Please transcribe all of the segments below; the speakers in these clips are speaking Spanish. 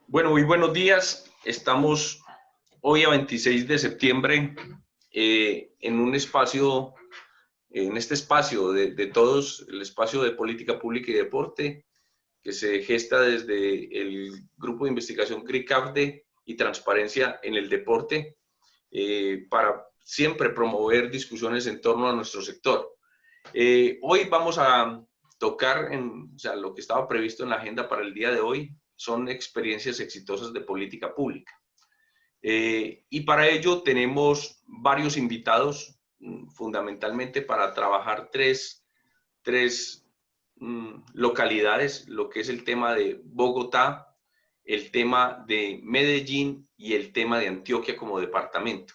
Bueno, muy buenos días. Estamos hoy a 26 de septiembre en un espacio, en este espacio de todos, el espacio de política pública y deporte, que se gesta desde el grupo de investigación GRICAFDE y transparencia en el deporte, para siempre promover discusiones en torno a nuestro sector. Hoy vamos a tocar, o sea, lo que estaba previsto en la agenda para el día de hoy son experiencias exitosas de política pública. Y para ello tenemos varios invitados, fundamentalmente para trabajar tres localidades, lo que es el tema de Bogotá, el tema de Medellín y el tema de Antioquia como departamento.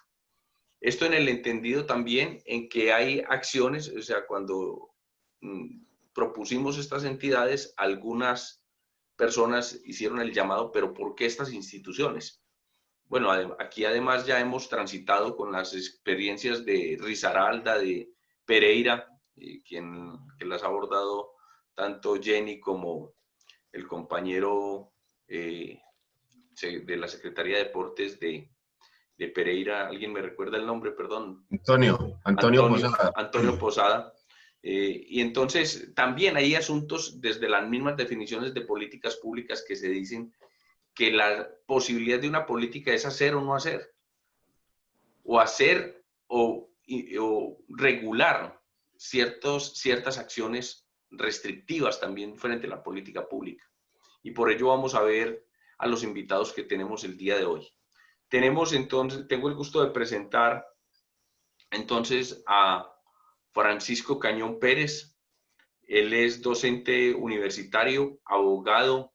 Esto en el entendido también en que hay acciones, o sea, cuando propusimos estas entidades, algunas personas hicieron el llamado, pero ¿por qué estas instituciones? Bueno, aquí además ya hemos transitado con las experiencias de Risaralda, de Pereira, que las ha abordado tanto Jenny como el compañero de la Secretaría de Deportes de Pereira. ¿Alguien me recuerda el nombre? Perdón. Antonio Posada. Antonio Posada. Y entonces también hay asuntos desde las mismas definiciones de políticas públicas que se dicen que la posibilidad de una política es hacer o no hacer, o hacer o regular ciertas acciones restrictivas también frente a la política pública. Y por ello vamos a ver a los invitados que tenemos el día de hoy. Tengo el gusto de presentar entonces a Francisco Cañón Pérez. Él es docente universitario, abogado,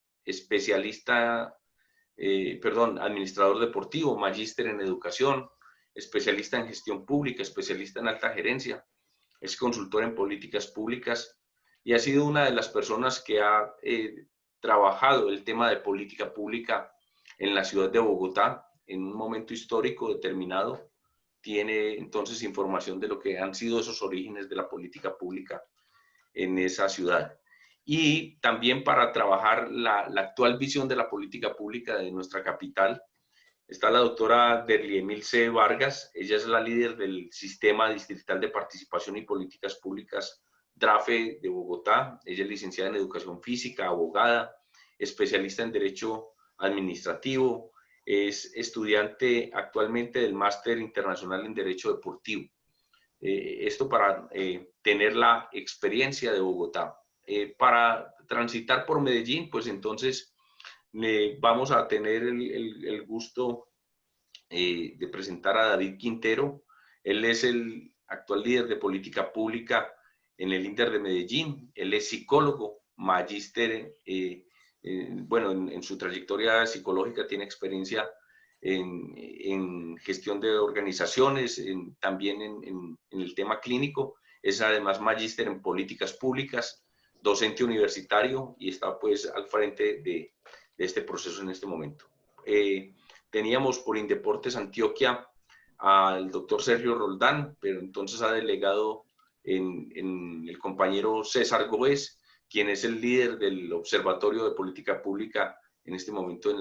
administrador deportivo, magíster en educación, especialista en gestión pública, especialista en alta gerencia, es consultor en políticas públicas y ha sido una de las personas que ha trabajado el tema de política pública en la ciudad de Bogotá en un momento histórico determinado. Tiene entonces información de lo que han sido esos orígenes de la política pública en esa ciudad. Y también para trabajar la actual visión de la política pública de nuestra capital está la doctora Derliemil C. Vargas. Ella es la líder del Sistema Distrital de Participación y Políticas Públicas DRAFE de Bogotá. Ella es licenciada en Educación Física, abogada, especialista en Derecho Administrativo, es estudiante actualmente del Máster Internacional en Derecho Deportivo. Esto para tener la experiencia de Bogotá. Para transitar por Medellín, pues entonces vamos a tener el gusto de presentar a David Quintero. Él es el actual líder de política pública en el Inter de Medellín. Él es psicólogo, magíster, bueno, en su trayectoria psicológica tiene experiencia en gestión de organizaciones, también en el tema clínico. Es además magíster en políticas públicas, docente universitario y está pues al frente de este proceso en este momento. Teníamos por Indeportes Antioquia al doctor Sergio Roldán, pero entonces ha delegado en el compañero César Gómez, quien es el líder del Observatorio de Política Pública en este momento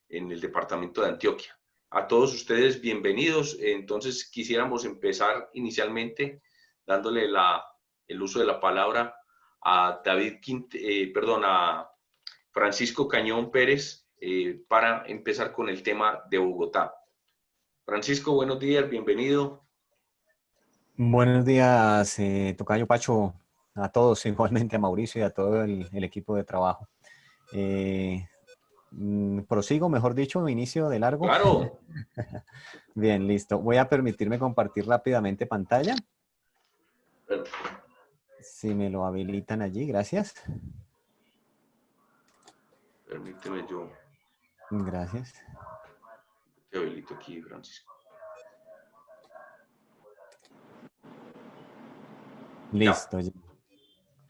en el departamento de Antioquia. A todos ustedes, bienvenidos. Entonces quisiéramos empezar inicialmente dándole el uso de la palabra a a Francisco Cañón Pérez, para empezar con el tema de Bogotá. Francisco, buenos días, bienvenido. Buenos días, tocayo Pacho, a todos, igualmente a Mauricio y a todo el equipo de trabajo. Prosigo, mejor dicho, inicio de largo. Claro. Bien, listo. Voy a permitirme compartir rápidamente pantalla. Si me lo habilitan allí, gracias. Permíteme yo. Gracias. Te habilito aquí, Francisco. Listo. Ya.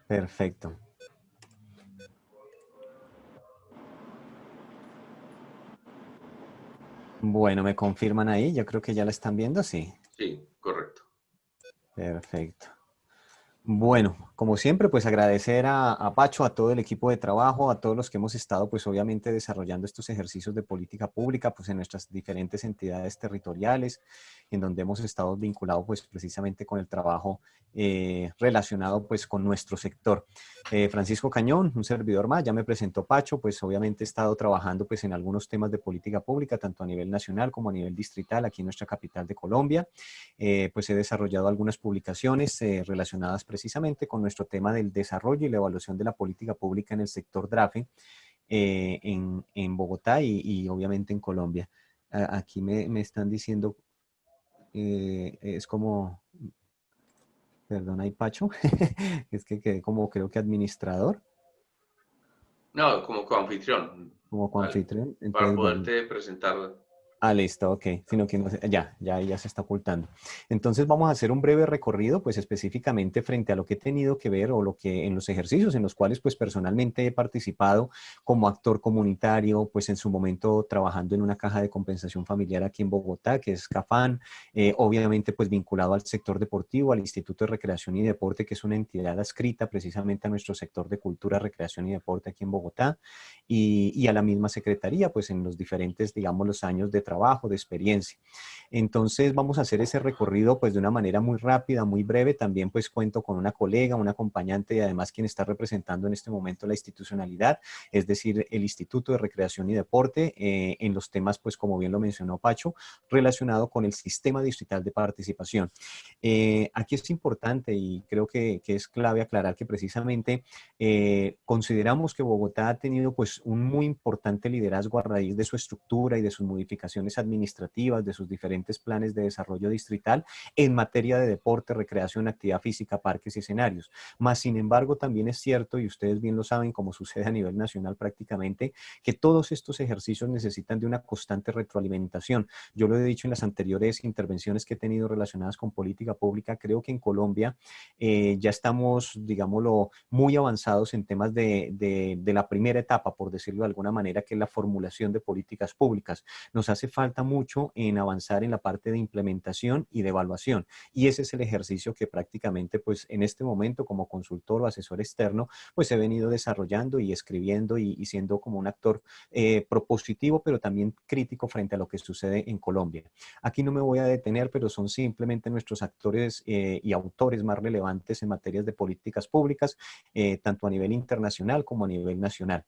Perfecto. Bueno, me confirman ahí. Yo creo que ya la están viendo, sí. Sí, correcto. Perfecto. Bueno, como siempre, pues agradecer a Pacho, a todo el equipo de trabajo, a todos los que hemos estado, pues obviamente desarrollando estos ejercicios de política pública, pues en nuestras diferentes entidades territoriales, en donde hemos estado vinculados, pues precisamente con el trabajo relacionado, pues con nuestro sector. Francisco Cañón, un servidor más, ya me presentó Pacho, pues obviamente he estado trabajando, pues en algunos temas de política pública, tanto a nivel nacional como a nivel distrital, aquí en nuestra capital de Colombia. Pues he desarrollado algunas publicaciones relacionadas precisamente con nuestro tema del desarrollo y la evaluación de la política pública en el sector DRAFE en Bogotá y obviamente en Colombia. Aquí me están diciendo, es como, perdón, hay Pacho, es que quedé como creo que administrador, No, como coanfitrión, como ¿vale? coanfitrión, Para entonces bueno. poderte presentar. Ah, listo, ok. Sino que no ya se está ocultando. Entonces vamos a hacer un breve recorrido, pues específicamente frente a lo que he tenido que ver o lo que en los ejercicios en los cuales pues personalmente he participado como actor comunitario, pues en su momento trabajando en una caja de compensación familiar aquí en Bogotá, que es CAFAN, obviamente pues vinculado al sector deportivo, al Instituto de Recreación y Deporte, que es una entidad adscrita precisamente a nuestro sector de cultura, recreación y deporte aquí en Bogotá y a la misma secretaría, pues en los diferentes, digamos, los años de trabajo, de experiencia. Entonces vamos a hacer ese recorrido pues de una manera muy rápida, muy breve. También pues cuento con una colega, una acompañante y además quien está representando en este momento la institucionalidad, es decir, el Instituto de Recreación y Deporte en los temas pues como bien lo mencionó Pacho, relacionado con el sistema distrital de participación. Aquí es importante y creo que es clave aclarar que precisamente consideramos que Bogotá ha tenido pues un muy importante liderazgo a raíz de su estructura y de sus modificaciones administrativas, de sus diferentes planes de desarrollo distrital en materia de deporte, recreación, actividad física, parques y escenarios. Más sin embargo, también es cierto, y ustedes bien lo saben, como sucede a nivel nacional prácticamente, que todos estos ejercicios necesitan de una constante retroalimentación. Yo lo he dicho en las anteriores intervenciones que he tenido relacionadas con política pública, creo que en Colombia ya estamos, digámoslo, muy avanzados en temas de la primera etapa, por decirlo de alguna manera, que es la formulación de políticas públicas. Nos hace falta mucho en avanzar en la parte de implementación y de evaluación. Y ese es el ejercicio que prácticamente, pues en este momento, como consultor o asesor externo, pues he venido desarrollando y escribiendo y siendo como un actor propositivo, pero también crítico frente a lo que sucede en Colombia. Aquí no me voy a detener, pero son simplemente nuestros actores y autores más relevantes en materias de políticas públicas, tanto a nivel internacional como a nivel nacional.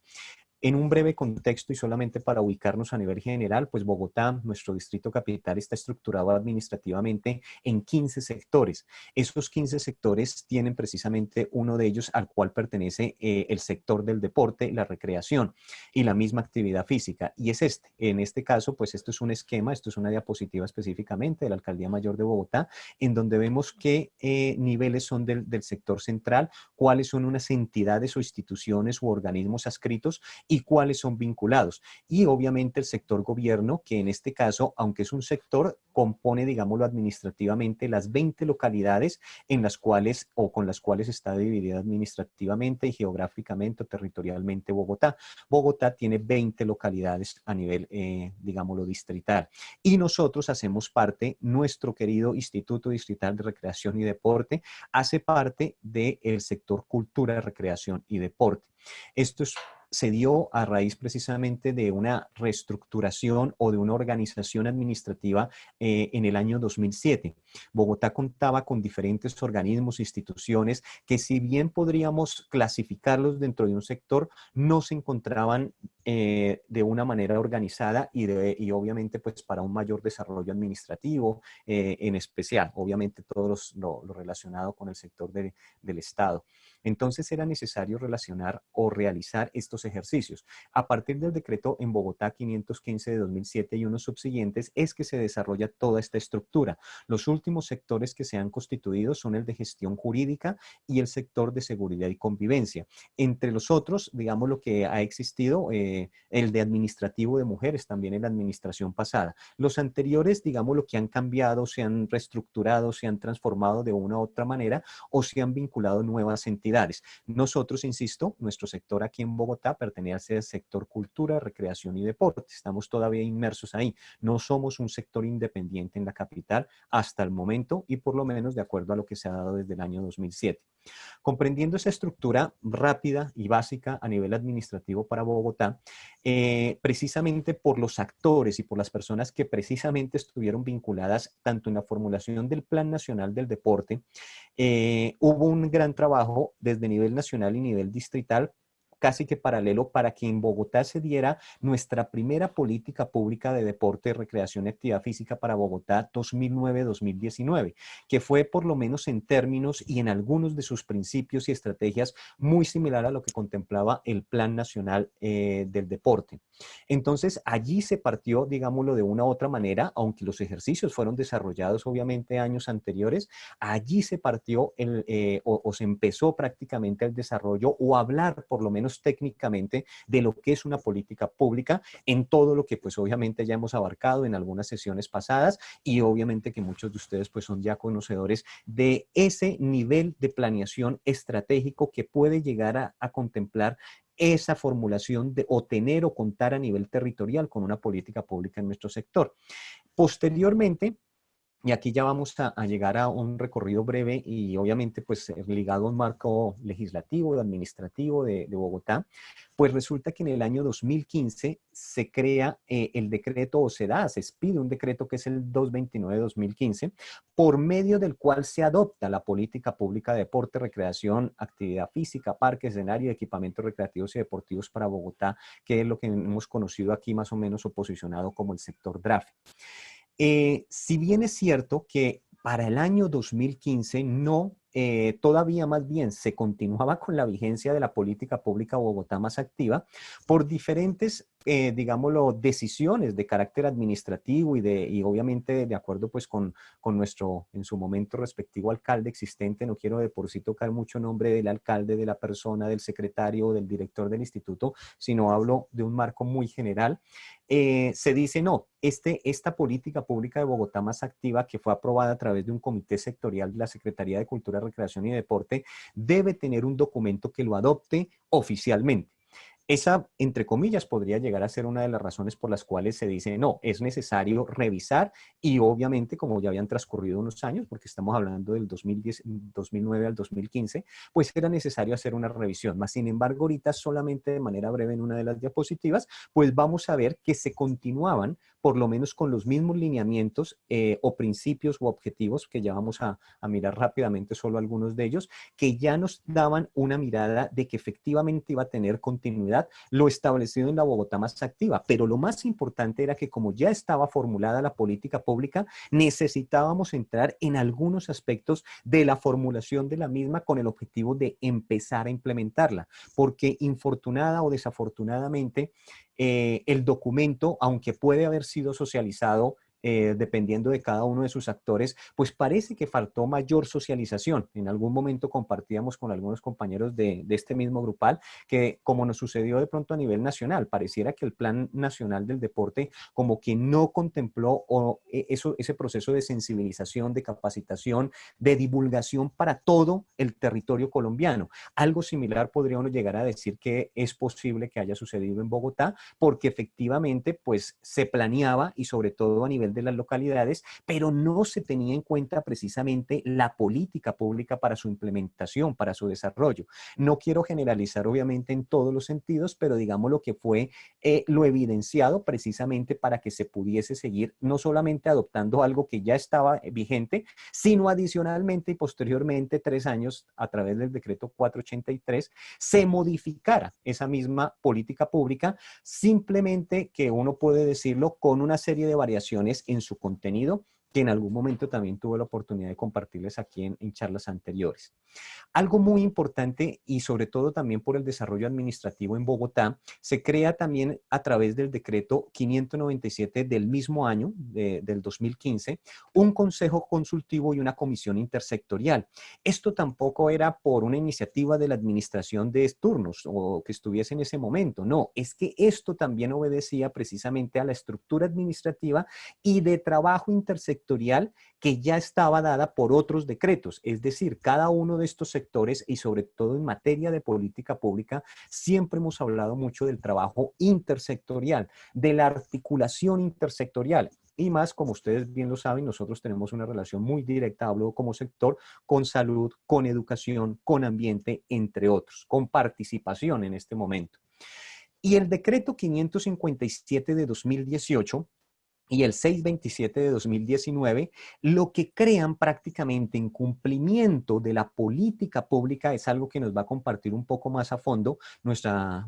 En un breve contexto y solamente para ubicarnos a nivel general, pues Bogotá, nuestro distrito capital, está estructurado administrativamente en 15 sectores. Esos 15 sectores tienen precisamente uno de ellos al cual pertenece el sector del deporte, la recreación y la misma actividad física. Y es este. En este caso, pues esto es un esquema, esto es una diapositiva específicamente de la Alcaldía Mayor de Bogotá, en donde vemos qué niveles son del sector central, cuáles son unas entidades o instituciones u organismos adscritos y cuáles son vinculados. Y obviamente el sector gobierno, que en este caso, aunque es un sector, compone, digámoslo administrativamente, las 20 localidades en las cuales o con las cuales está dividida administrativamente y geográficamente o territorialmente Bogotá. Bogotá tiene 20 localidades a nivel, digámoslo, distrital. Y nosotros hacemos parte, nuestro querido Instituto Distrital de Recreación y Deporte hace parte del sector cultura, recreación y deporte. Esto se dio a raíz precisamente de una reestructuración o de una organización administrativa en el año 2007. Bogotá contaba con diferentes organismos, instituciones que si bien podríamos clasificarlos dentro de un sector, no se encontraban de una manera organizada y obviamente pues para un mayor desarrollo administrativo en especial, obviamente todo lo relacionado con el sector del Estado. Entonces era necesario relacionar o realizar estos ejercicios. A partir del decreto en Bogotá 515 de 2007 y unos subsiguientes es que se desarrolla toda esta estructura. Los últimos sectores que se han constituido son el de gestión jurídica y el sector de seguridad y convivencia. Entre los otros, digamos lo que ha existido, el de administrativo de mujeres, también en la administración pasada. Los anteriores, digamos lo que han cambiado, se han reestructurado, se han transformado de una u otra manera o se han vinculado nuevas entidades. Nosotros, insisto, nuestro sector aquí en Bogotá pertenece al sector cultura, recreación y deporte. Estamos todavía inmersos ahí. No somos un sector independiente en la capital hasta el momento y por lo menos de acuerdo a lo que se ha dado desde el año 2007. Comprendiendo esa estructura rápida y básica a nivel administrativo para Bogotá, precisamente por los actores y por las personas que precisamente estuvieron vinculadas tanto en la formulación del Plan Nacional del Deporte, hubo un gran trabajo desde nivel nacional y nivel distrital, casi que paralelo, para que en Bogotá se diera nuestra primera política pública de deporte, recreación y actividad física para Bogotá 2009-2019, que fue por lo menos en términos y en algunos de sus principios y estrategias muy similar a lo que contemplaba el Plan Nacional del Deporte. Entonces, allí se partió, digámoslo de una u otra manera, aunque los ejercicios fueron desarrollados obviamente años anteriores, allí se partió o se empezó prácticamente el desarrollo o hablar por lo menos técnicamente de lo que es una política pública en todo lo que pues obviamente ya hemos abarcado en algunas sesiones pasadas y obviamente que muchos de ustedes pues son ya conocedores de ese nivel de planeación estratégico que puede llegar a contemplar esa formulación de o tener o contar a nivel territorial con una política pública en nuestro sector. Posteriormente, y aquí ya vamos a llegar a un recorrido breve y obviamente pues ligado a un marco legislativo, administrativo de Bogotá, pues resulta que en el año 2015 se crea el decreto o se expide un decreto que es el 229-2015, por medio del cual se adopta la política pública de deporte, recreación, actividad física, parque, escenario, equipamientos recreativos y deportivos para Bogotá, que es lo que hemos conocido aquí más o menos o posicionado como el sector DRAFE. Si bien es cierto que para el año 2015 no, todavía más bien se continuaba con la vigencia de la política pública Bogotá más activa por diferentes, digámoslo, decisiones de carácter administrativo y obviamente de acuerdo pues con nuestro, en su momento, respectivo alcalde existente. No quiero de por sí tocar mucho nombre del alcalde, de la persona, del secretario o del director del instituto, sino hablo de un marco muy general. Se dice, no, esta política pública de Bogotá más activa, que fue aprobada a través de un comité sectorial de la Secretaría de Cultura, Recreación y Deporte, debe tener un documento que lo adopte oficialmente. Esa, entre comillas, podría llegar a ser una de las razones por las cuales se dice, no, es necesario revisar y obviamente, como ya habían transcurrido unos años, porque estamos hablando del 2009 al 2015, pues era necesario hacer una revisión. Más sin embargo, ahorita solamente de manera breve en una de las diapositivas, pues vamos a ver que se continuaban por lo menos con los mismos lineamientos o principios u objetivos, que ya vamos a mirar rápidamente solo algunos de ellos, que ya nos daban una mirada de que efectivamente iba a tener continuidad lo establecido en la Bogotá más activa. Pero lo más importante era que como ya estaba formulada la política pública, necesitábamos entrar en algunos aspectos de la formulación de la misma con el objetivo de empezar a implementarla, porque infortunada o desafortunadamente, el documento, aunque puede haber sido socializado dependiendo de cada uno de sus actores, pues parece que faltó mayor socialización. En algún momento compartíamos con algunos compañeros de este mismo grupal que, como nos sucedió de pronto a nivel nacional, pareciera que el Plan Nacional del Deporte como que no contempló ese proceso de sensibilización, de capacitación, de divulgación para todo el territorio colombiano. Algo similar podría uno llegar a decir que es posible que haya sucedido en Bogotá, porque efectivamente pues se planeaba y sobre todo a nivel de las localidades, pero no se tenía en cuenta precisamente la política pública para su implementación, para su desarrollo. No quiero generalizar obviamente en todos los sentidos, pero digamos lo que fue lo evidenciado precisamente para que se pudiese seguir no solamente adoptando algo que ya estaba vigente, sino adicionalmente y posteriormente 3 años a través del decreto 483 se modificara esa misma política pública, simplemente que uno puede decirlo con una serie de variaciones en su contenido que en algún momento también tuve la oportunidad de compartirles aquí en charlas anteriores. Algo muy importante y sobre todo también por el desarrollo administrativo en Bogotá, se crea también a través del decreto 597 del mismo año, del 2015, un consejo consultivo y una comisión intersectorial. Esto tampoco era por una iniciativa de la administración de turnos o que estuviese en ese momento, no, es que esto también obedecía precisamente a la estructura administrativa y de trabajo intersectorial que ya estaba dada por otros decretos, es decir, cada uno de estos sectores y sobre todo en materia de política pública, siempre hemos hablado mucho del trabajo intersectorial, de la articulación intersectorial. Y más, como ustedes bien lo saben, nosotros tenemos una relación muy directa, hablo como sector, con salud, con educación, con ambiente, entre otros, con participación en este momento. Y el decreto 557 de 2018 y el 627 de 2019, lo que crean prácticamente en cumplimiento de la política pública es algo que nos va a compartir un poco más a fondo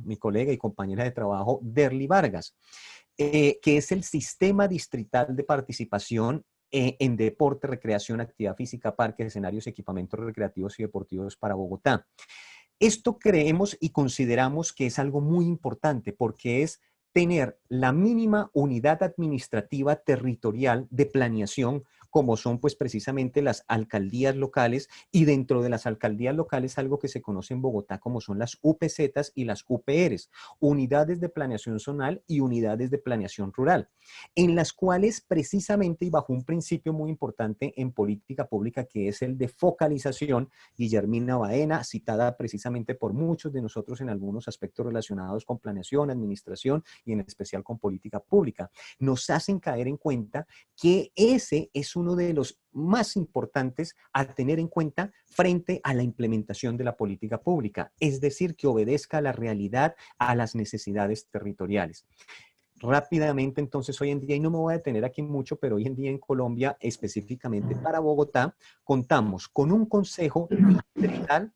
mi colega y compañera de trabajo, Derly Vargas, que es el Sistema Distrital de Participación en Deporte, Recreación, Actividad Física, Parques, Escenarios, Equipamientos Recreativos y Deportivos para Bogotá. Esto creemos y consideramos que es algo muy importante porque es tener la mínima unidad administrativa territorial de planeación, como son pues precisamente las alcaldías locales, y dentro de las alcaldías locales algo que se conoce en Bogotá como son las UPZs y las UPRs, unidades de planeación zonal y unidades de planeación rural, en las cuales precisamente y bajo un principio muy importante en política pública que es el de focalización, Guillermina Baena, citada precisamente por muchos de nosotros en algunos aspectos relacionados con planeación, administración y en especial con política pública, nos hacen caer en cuenta que ese es uno de los más importantes a tener en cuenta frente a la implementación de la política pública, es decir, que obedezca a la realidad, a las necesidades territoriales. Rápidamente, entonces, hoy en día, y no me voy a detener aquí mucho, pero hoy en día en Colombia, específicamente para Bogotá, contamos con un consejo distrital.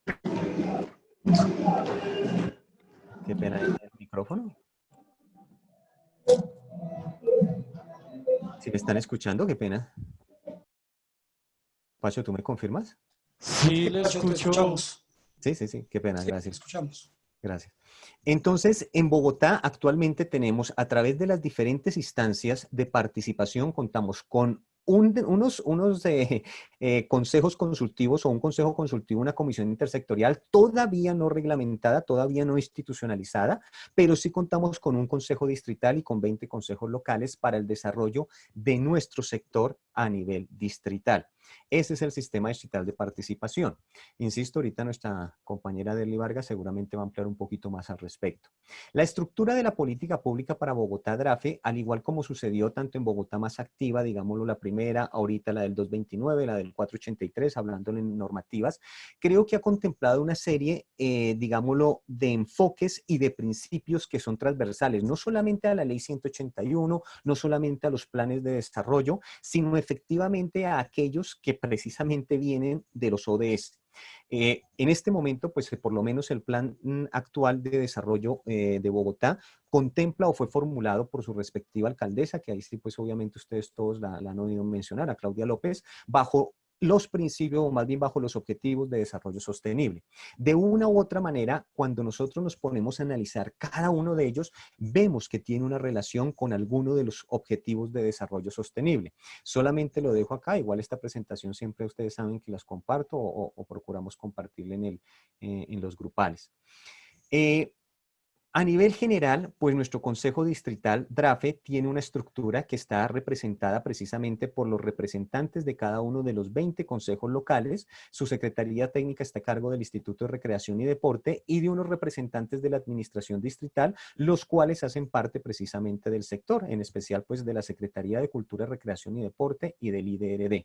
Qué pena el micrófono. Si me están escuchando, qué pena. Pacho, ¿tú me confirmas? Sí, le escucho. Sí, qué pena, Sí, gracias. escuchamos. Gracias. Entonces, en Bogotá actualmente tenemos, a través de las diferentes instancias de participación, contamos con unos consejos consultivos o un consejo consultivo, una comisión intersectorial todavía no reglamentada, todavía no institucionalizada, pero sí contamos con un consejo distrital y con 20 consejos locales para el desarrollo de nuestro sector a nivel distrital. Ese es el sistema distrital de participación. Insisto, ahorita nuestra compañera Derly Vargas seguramente va a ampliar un poquito más al respecto. La estructura de la política pública para Bogotá DRAFE, al igual como sucedió tanto en Bogotá más activa, digámoslo la primera, ahorita la del 229, la del 483, hablando en normativas, creo que ha contemplado una serie, digámoslo, de enfoques y de principios que son transversales, no solamente a la ley 181, no solamente a los planes de desarrollo, sino efectivamente a aquellos que precisamente vienen de los ODS. En este momento, pues por lo menos el plan actual de desarrollo de Bogotá contempla o fue formulado por su respectiva alcaldesa, que ahí sí, pues obviamente ustedes todos la han oído mencionar, a Claudia López, bajo los principios o más bien bajo los objetivos de desarrollo sostenible. De una u otra manera, cuando nosotros nos ponemos a analizar cada uno de ellos, vemos que tiene una relación con alguno de los objetivos de desarrollo sostenible. Solamente lo dejo acá, igual esta presentación siempre ustedes saben que las comparto o procuramos compartirla en los grupales. A nivel general, pues nuestro Consejo Distrital DRAFE tiene una estructura que está representada precisamente por los representantes de cada uno de los 20 consejos locales. Su Secretaría Técnica está a cargo del Instituto de Recreación y Deporte y de unos representantes de la Administración Distrital, los cuales hacen parte precisamente del sector, en especial pues de la Secretaría de Cultura, Recreación y Deporte y del IDRD.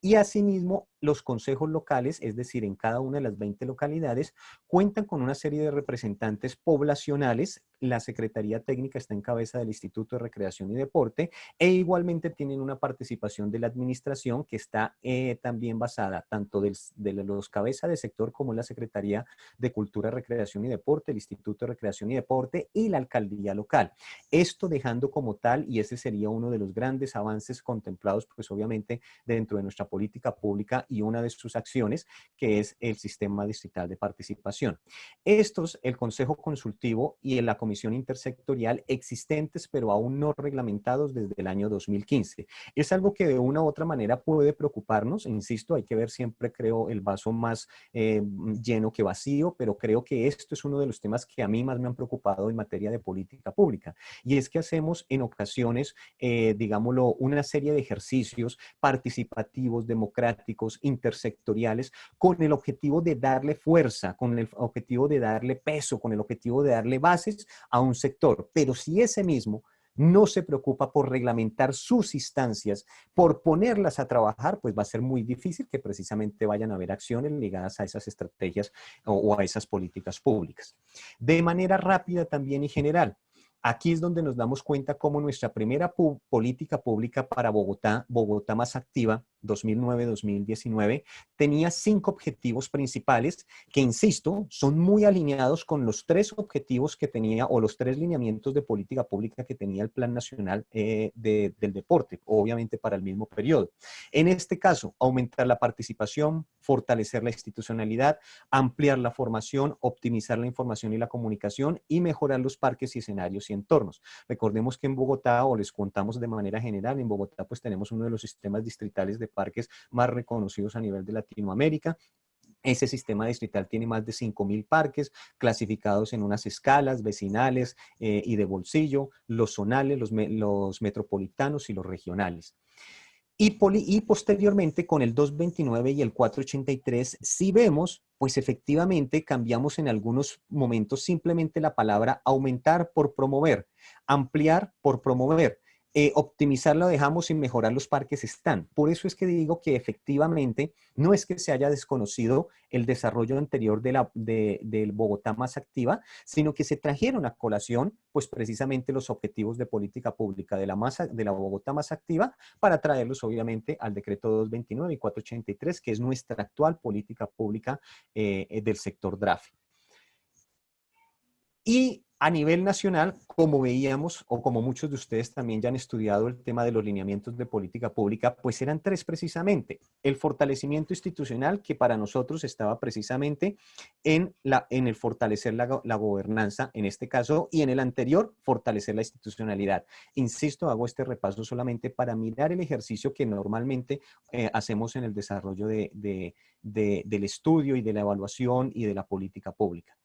Y asimismo, los consejos locales, es decir, en cada una de las 20 localidades, cuentan con una serie de representantes poblacionales. La Secretaría Técnica está en cabeza del Instituto de Recreación y Deporte e igualmente tienen una participación de la administración que está también basada tanto de los cabezas de sector como la Secretaría de Cultura, Recreación y Deporte, el Instituto de Recreación y Deporte y la alcaldía local. Esto dejando como tal, y ese sería uno de los grandes avances contemplados, pues obviamente dentro de nuestra política pública y una de sus acciones, que es el sistema distrital de participación. Estos, el Consejo Consultivo y la Comisión Intersectorial existentes, pero aún no reglamentados desde el año 2015. Es algo que de una u otra manera puede preocuparnos, insisto, hay que ver siempre, creo, el vaso más lleno que vacío, pero creo que esto es uno de los temas que a mí más me han preocupado en materia de política pública, y es que hacemos en ocasiones, digámoslo, una serie de ejercicios participativos, democráticos, intersectoriales, con el objetivo de darle fuerza, con el objetivo de darle peso, con el objetivo de darle bases a un sector. Pero si ese mismo no se preocupa por reglamentar sus instancias, por ponerlas a trabajar, pues va a ser muy difícil que precisamente vayan a haber acciones ligadas a esas estrategias o a esas políticas públicas. De manera rápida también y general, aquí es donde nos damos cuenta cómo nuestra primera política pública para Bogotá, Bogotá Más Activa, 2009-2019, tenía 5 objetivos principales que, insisto, son muy alineados con los 3 objetivos que tenía o los 3 lineamientos de política pública que tenía el Plan Nacional del Deporte, obviamente para el mismo periodo. En este caso, aumentar la participación, fortalecer la institucionalidad, ampliar la formación, optimizar la información y la comunicación y mejorar los parques y escenarios y entornos. Recordemos que en Bogotá, o les contamos de manera general, en Bogotá pues tenemos uno de los sistemas distritales de parques más reconocidos a nivel de Latinoamérica. Ese sistema distrital tiene más de 5.000 parques clasificados en unas escalas vecinales y de bolsillo, los zonales, los metropolitanos y los regionales. Y posteriormente con el 229 y el 483, si vemos, pues efectivamente cambiamos en algunos momentos simplemente la palabra aumentar por promover, ampliar por promover. Optimizar lo dejamos sin mejorar los parques están. Por eso es que digo que efectivamente no es que se haya desconocido el desarrollo anterior del Bogotá Más Activa, sino que se trajeron a colación pues precisamente los objetivos de política pública de la Bogotá Más Activa para traerlos obviamente al decreto 229 y 483, que es nuestra actual política pública del sector DRAFE. Y a nivel nacional, como veíamos, o como muchos de ustedes también ya han estudiado el tema de los lineamientos de política pública, pues eran 3 precisamente. El fortalecimiento institucional, que para nosotros estaba precisamente en el fortalecer la gobernanza, en este caso, y en el anterior, fortalecer la institucionalidad. Insisto, hago este repaso solamente para mirar el ejercicio que normalmente hacemos en el desarrollo del estudio y de la evaluación y de la política pública.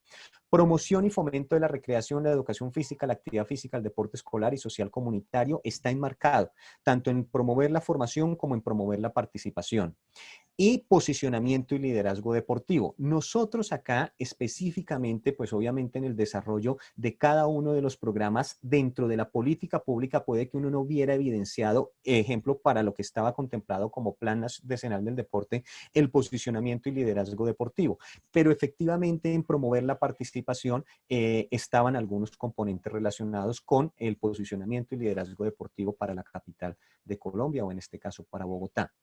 Promoción y fomento de la recreación, la educación física, la actividad física, el deporte escolar y social comunitario está enmarcado, tanto en promover la formación como en promover la participación. Y posicionamiento y liderazgo deportivo. Nosotros acá específicamente, pues obviamente en el desarrollo de cada uno de los programas dentro de la política pública puede que uno no hubiera evidenciado, ejemplo, para lo que estaba contemplado como Plan Nacional del Deporte, el posicionamiento y liderazgo deportivo. Pero efectivamente en promover la participación estaban algunos componentes relacionados con el posicionamiento y liderazgo deportivo para la capital de Colombia o en este caso para Bogotá.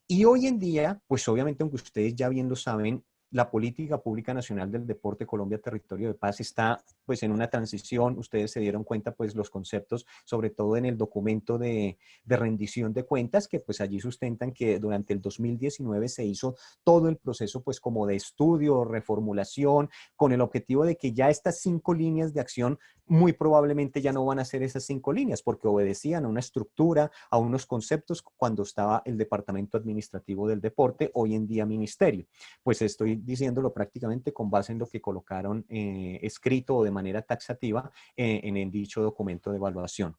Y hoy en día, pues obviamente, aunque ustedes ya bien lo saben, la política pública nacional del deporte Colombia Territorio de Paz está pues en una transición. Ustedes se dieron cuenta pues los conceptos, sobre todo en el documento de rendición de cuentas, que pues allí sustentan que durante el 2019 se hizo todo el proceso pues como de estudio, reformulación, con el objetivo de que ya estas 5 líneas de acción muy probablemente ya no van a ser esas 5 líneas porque obedecían a una estructura, a unos conceptos cuando estaba el Departamento Administrativo del Deporte, hoy en día Ministerio. Pues estoy diciéndolo prácticamente con base en lo que colocaron escrito o de manera taxativa en el dicho documento de evaluación.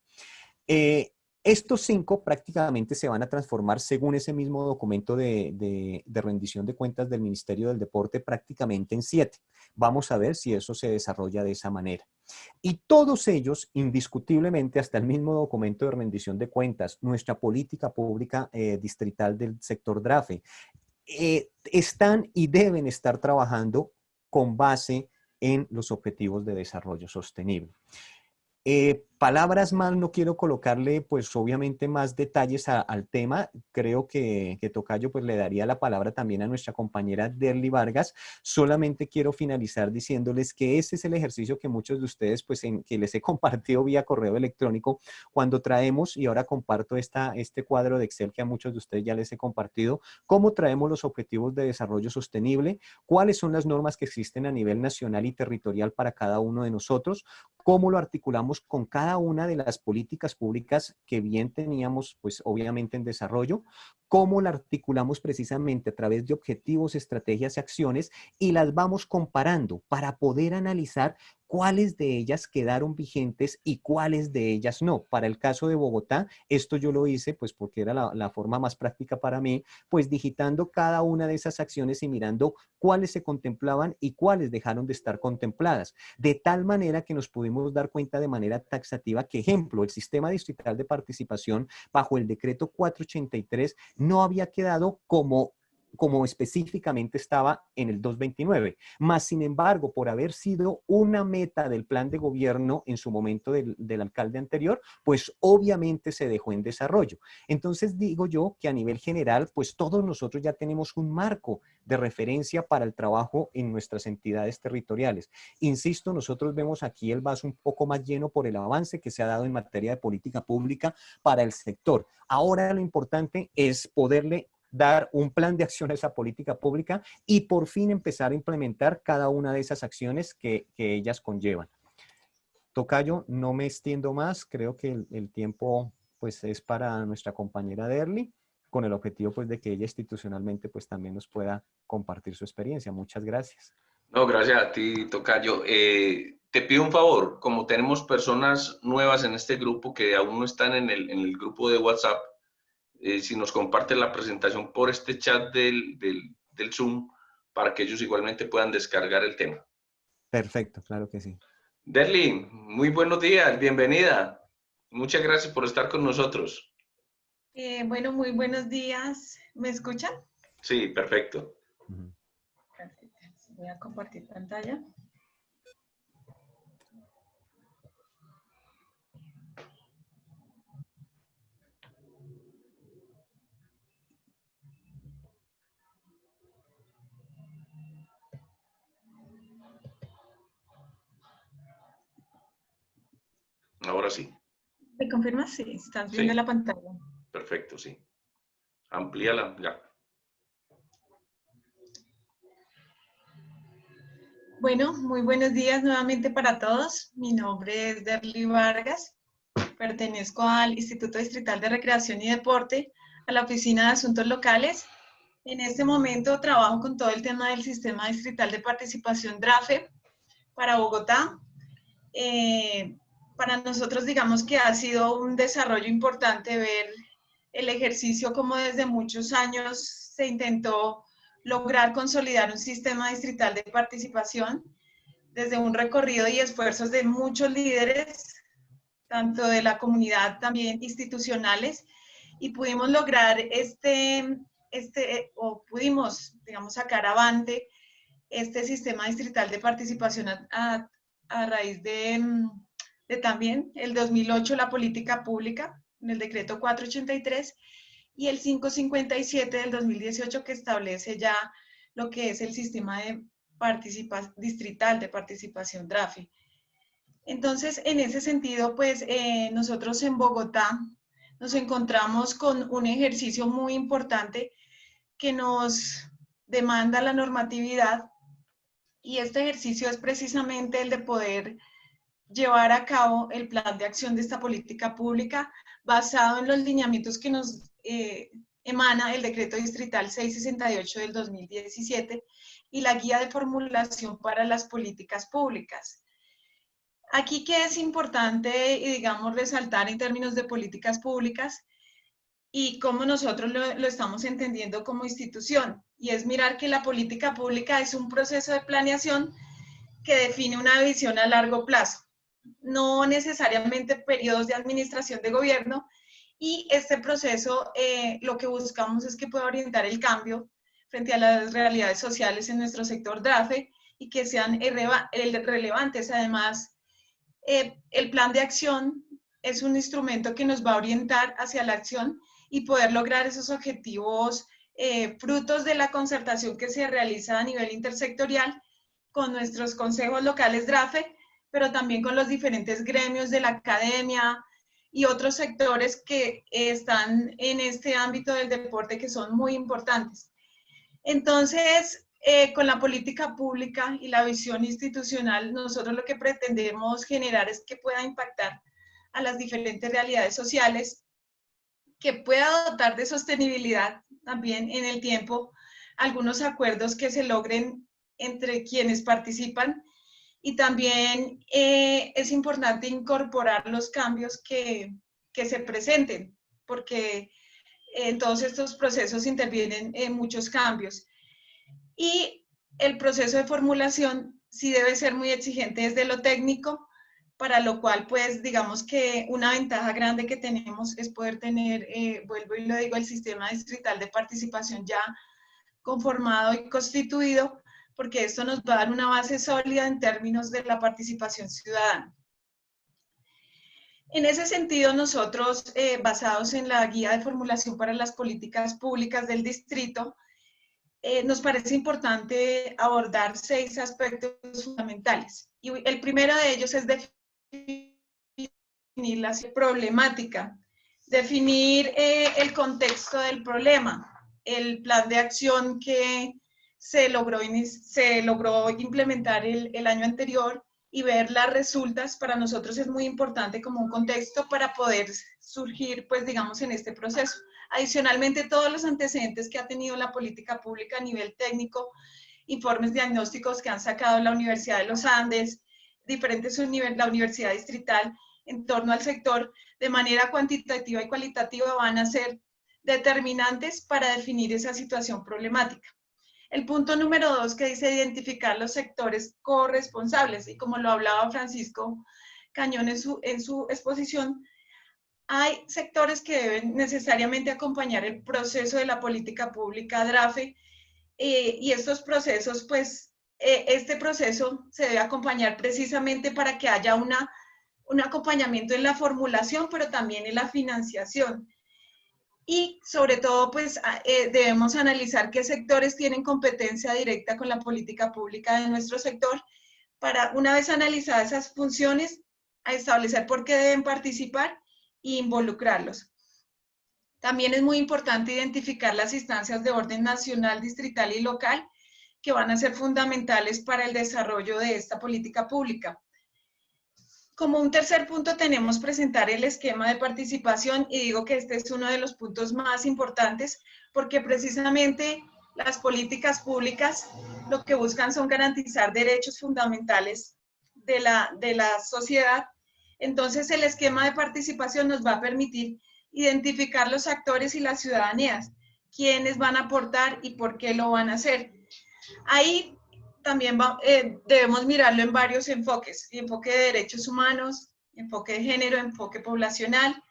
Estos 5 prácticamente se van a transformar según ese mismo documento de rendición de cuentas del Ministerio del Deporte prácticamente en 7. Vamos a ver si eso se desarrolla de esa manera. Y todos ellos, indiscutiblemente, hasta el mismo documento de rendición de cuentas, nuestra política pública distrital del sector DRAFE, están y deben estar trabajando con base en los objetivos de desarrollo sostenible. Palabras más, no quiero colocarle pues obviamente más detalles al tema. Creo que Tocayo pues le daría la palabra también a nuestra compañera Derly Vargas. Solamente quiero finalizar diciéndoles que ese es el ejercicio que muchos de ustedes pues que les he compartido vía correo electrónico cuando traemos, y ahora comparto este cuadro de Excel que a muchos de ustedes ya les he compartido, cómo traemos los objetivos de desarrollo sostenible, cuáles son las normas que existen a nivel nacional y territorial para cada uno de nosotros, cómo lo articulamos con cada una de las políticas públicas que bien teníamos, pues obviamente en desarrollo, cómo la articulamos precisamente a través de objetivos, estrategias y acciones y las vamos comparando para poder analizar cuáles de ellas quedaron vigentes y cuáles de ellas no. Para el caso de Bogotá, esto yo lo hice pues porque era la forma más práctica para mí, pues digitando cada una de esas acciones y mirando cuáles se contemplaban y cuáles dejaron de estar contempladas. De tal manera que nos pudimos dar cuenta de manera taxativa que, ejemplo, el sistema distrital de participación bajo el decreto 483 no había quedado como específicamente estaba en el 229, más sin embargo, por haber sido una meta del plan de gobierno en su momento del alcalde anterior, pues obviamente se dejó en desarrollo. Entonces digo yo que a nivel general, pues todos nosotros ya tenemos un marco de referencia para el trabajo en nuestras entidades territoriales. Insisto, nosotros vemos aquí el vaso un poco más lleno por el avance que se ha dado en materia de política pública para el sector. Ahora lo importante es poderle dar un plan de acción a esa política pública y por fin empezar a implementar cada una de esas acciones que ellas conllevan. Tocayo, no me extiendo más, creo que el tiempo pues es para nuestra compañera Derly, con el objetivo pues de que ella institucionalmente pues también nos pueda compartir su experiencia. Muchas gracias. No, gracias a ti, Tocayo. Te pido un favor, como tenemos personas nuevas en este grupo que aún no están en el grupo de WhatsApp, si nos comparten la presentación por este chat del Zoom, para que ellos igualmente puedan descargar el tema. Perfecto, claro que sí. Derly, muy buenos días, bienvenida. Muchas gracias por estar con nosotros. Bueno, muy buenos días. ¿Me escuchan? Sí, perfecto. Perfecto. Voy a compartir pantalla. Ahora sí. ¿Me confirmas? Sí, estás viendo Sí. la pantalla. Perfecto, sí. Amplíala, ya. Bueno, muy buenos días nuevamente para todos. Mi nombre es Derly Vargas. Pertenezco al Instituto Distrital de Recreación y Deporte, a la Oficina de Asuntos Locales. En este momento trabajo con todo el tema del Sistema Distrital de Participación DRAFE para Bogotá. Para nosotros, digamos que ha sido un desarrollo importante ver el ejercicio como desde muchos años se intentó lograr consolidar un sistema distrital de participación desde un recorrido y esfuerzos de muchos líderes, tanto de la comunidad, también institucionales, y pudimos lograr pudimos, digamos, sacar avante este sistema distrital de participación a raíz de también el 2008 la política pública, en el decreto 483, y el 557 del 2018 que establece ya lo que es el sistema de distrital de participación DRAFE. Entonces, en ese sentido, pues nosotros en Bogotá nos encontramos con un ejercicio muy importante que nos demanda la normatividad, y este ejercicio es precisamente el de poder llevar a cabo el plan de acción de esta política pública basado en los lineamientos que nos emana el decreto distrital 668 del 2017 y la guía de formulación para las políticas públicas. Aquí que es importante, digamos, resaltar en términos de políticas públicas y cómo nosotros lo estamos entendiendo como institución, y es mirar que la política pública es un proceso de planeación que define una visión a largo plazo, no necesariamente periodos de administración de gobierno, y este proceso lo que buscamos es que pueda orientar el cambio frente a las realidades sociales en nuestro sector DRAFE y que sean relevantes. Además, el plan de acción es un instrumento que nos va a orientar hacia la acción y poder lograr esos objetivos frutos de la concertación que se realiza a nivel intersectorial con nuestros consejos locales DRAFE, pero también con los diferentes gremios de la academia y otros sectores que están en este ámbito del deporte que son muy importantes. Entonces, con la política pública y la visión institucional, nosotros lo que pretendemos generar es que pueda impactar a las diferentes realidades sociales, que pueda dotar de sostenibilidad también en el tiempo algunos acuerdos que se logren entre quienes participan y también es importante incorporar los cambios que se presenten, porque en todos estos procesos intervienen muchos cambios. Y el proceso de formulación sí debe ser muy exigente desde lo técnico, para lo cual, pues, digamos que una ventaja grande que tenemos es poder tener, vuelvo y lo digo, el sistema distrital de participación ya conformado y constituido, porque esto nos va a dar una base sólida en términos de la participación ciudadana. En ese sentido, nosotros, basados en la guía de formulación para las políticas públicas del distrito, nos parece importante abordar 6 aspectos fundamentales. Y el primero de ellos es definir la problemática, definir el contexto del problema, el plan de acción que se logró implementar el año anterior, y ver las resultas. Para nosotros es muy importante como un contexto para poder surgir, pues, digamos, en este proceso. Adicionalmente, todos los antecedentes que ha tenido la política pública a nivel técnico, informes diagnósticos que han sacado la Universidad de los Andes, la Universidad Distrital, en torno al sector, de manera cuantitativa y cualitativa, van a ser determinantes para definir esa situación problemática. El punto número 2, que dice identificar los sectores corresponsables, y como lo hablaba Francisco Cañón en su exposición, hay sectores que deben necesariamente acompañar el proceso de la política pública DRAFE, y estos procesos, pues, este proceso se debe acompañar precisamente para que haya un acompañamiento en la formulación, pero también en la financiación. Y sobre todo, pues, debemos analizar qué sectores tienen competencia directa con la política pública de nuestro sector, para, una vez analizadas esas funciones, a establecer por qué deben participar e involucrarlos. También es muy importante identificar las instancias de orden nacional, distrital y local que van a ser fundamentales para el desarrollo de esta política pública. Como un tercer punto tenemos presentar el esquema de participación, y digo que este es uno de los puntos más importantes, porque precisamente las políticas públicas lo que buscan son garantizar derechos fundamentales de la sociedad. Entonces, el esquema de participación nos va a permitir identificar los actores y las ciudadanías, quiénes van a aportar y por qué lo van a hacer. Ahí también debemos mirarlo en varios enfoques: enfoque de derechos humanos, enfoque de género, enfoque poblacional,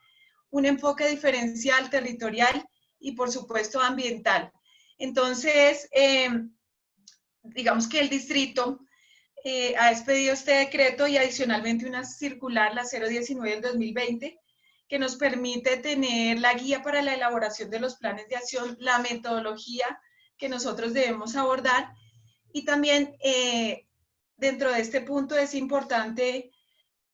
un enfoque diferencial, territorial y, por supuesto, ambiental. Entonces, digamos que el distrito ha expedido este decreto y adicionalmente una circular, la 019 del 2020, que nos permite tener la guía para la elaboración de los planes de acción, la metodología que nosotros debemos abordar. Y también dentro de este punto es importante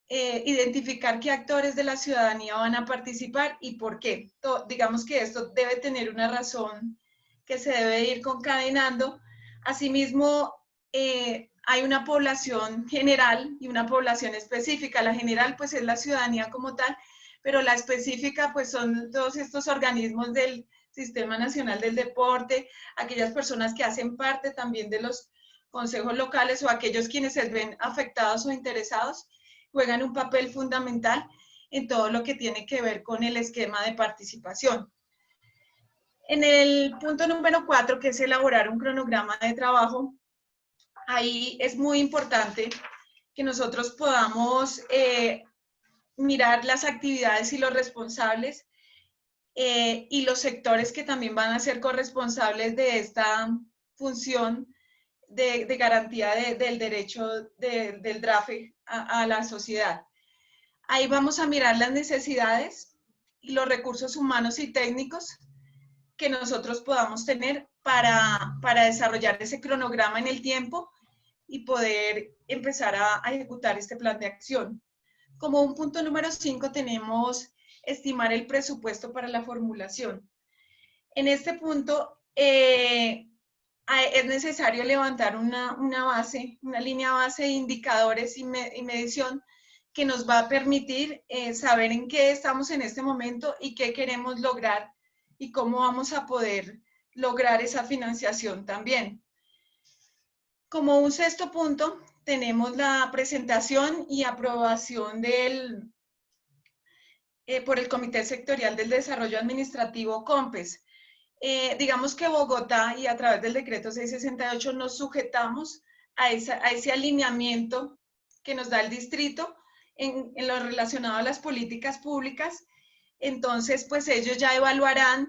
identificar qué actores de la ciudadanía van a participar y por qué. Digamos que esto debe tener una razón que se debe ir concadenando. Asimismo, hay una población general y una población específica. La general, pues, es la ciudadanía como tal, pero la específica, pues, son todos estos organismos del Sistema Nacional del Deporte, aquellas personas que hacen parte también de los consejos locales, o aquellos quienes se ven afectados o interesados, juegan un papel fundamental en todo lo que tiene que ver con el esquema de participación. En el punto número 4, que es elaborar un cronograma de trabajo, ahí es muy importante que nosotros podamos mirar las actividades y los responsables y los sectores que también van a ser corresponsables de esta función de garantía del derecho del DRAFE a la sociedad. Ahí vamos a mirar las necesidades y los recursos humanos y técnicos que nosotros podamos tener para desarrollar ese cronograma en el tiempo y poder empezar a ejecutar este plan de acción. Como un punto número 5 tenemos estimar el presupuesto para la formulación. En este punto es necesario levantar una base, una línea base de indicadores y medición que nos va a permitir saber en qué estamos en este momento y qué queremos lograr y cómo vamos a poder lograr esa financiación también. Como un sexto punto, tenemos la presentación y aprobación por el Comité Sectorial del Desarrollo Administrativo COMPES. Digamos que Bogotá, y a través del decreto 668, nos sujetamos a ese alineamiento que nos da el distrito en lo relacionado a las políticas públicas. Entonces, pues ellos ya evaluarán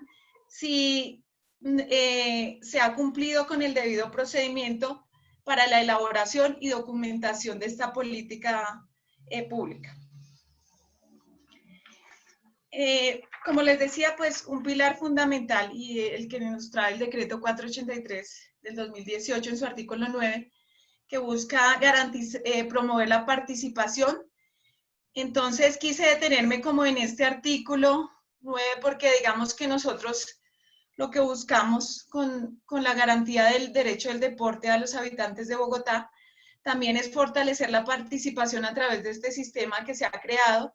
si se ha cumplido con el debido procedimiento para la elaboración y documentación de esta política pública. Como les decía, pues un pilar fundamental y el que nos trae el decreto 483 del 2018 en su artículo 9, que busca promover la participación. Entonces quise detenerme como en este artículo 9 porque digamos que nosotros lo que buscamos con la garantía del derecho del deporte a los habitantes de Bogotá también es fortalecer la participación a través de este sistema que se ha creado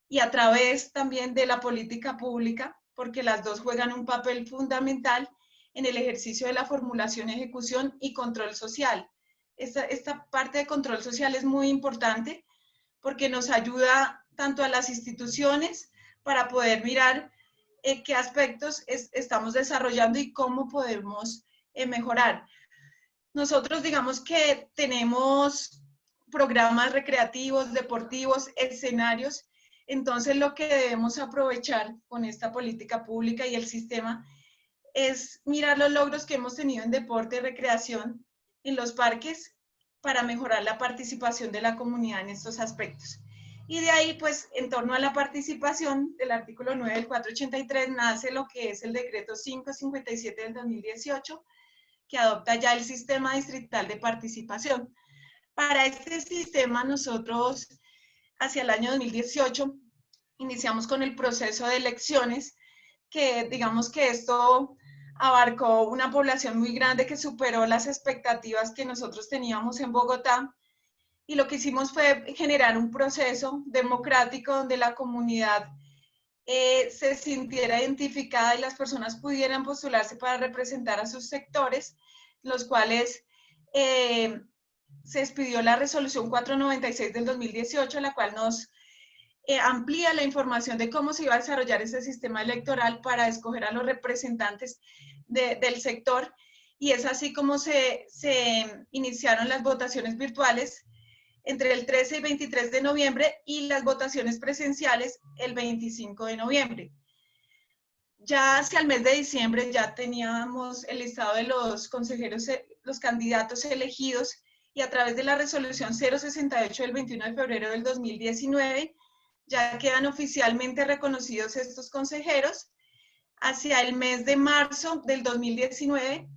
y a través también de la política pública, porque las dos juegan un papel fundamental en el ejercicio de la formulación, ejecución y control social. Esta parte de control social es muy importante porque nos ayuda tanto a las instituciones para poder mirar qué aspectos estamos desarrollando y cómo podemos mejorar. Nosotros digamos que tenemos programas recreativos, deportivos, escenarios. Entonces, lo que debemos aprovechar con esta política pública y el sistema es mirar los logros que hemos tenido en deporte y recreación en los parques para mejorar la participación de la comunidad en estos aspectos. Y de ahí, pues, en torno a la participación del artículo 9 del 483, nace lo que es el decreto 557 del 2018, que adopta ya el sistema distrital de participación. Para este sistema, nosotros hacia el año 2018, iniciamos con el proceso de elecciones, que digamos que esto abarcó una población muy grande que superó las expectativas que nosotros teníamos en Bogotá, y lo que hicimos fue generar un proceso democrático donde la comunidad se sintiera identificada y las personas pudieran postularse para representar a sus sectores, los cuales se expidió la resolución 496 del 2018, la cual nos amplía la información de cómo se iba a desarrollar ese sistema electoral para escoger a los representantes del sector, y es así como se iniciaron las votaciones virtuales entre el 13 y 23 de noviembre y las votaciones presenciales el 25 de noviembre. Ya hacia el mes de diciembre ya teníamos el listado de los consejeros, los candidatos elegidos, y a través de la resolución 068 del 21 de febrero del 2019 ya quedan oficialmente reconocidos estos consejeros. Hacia el mes de marzo del 2019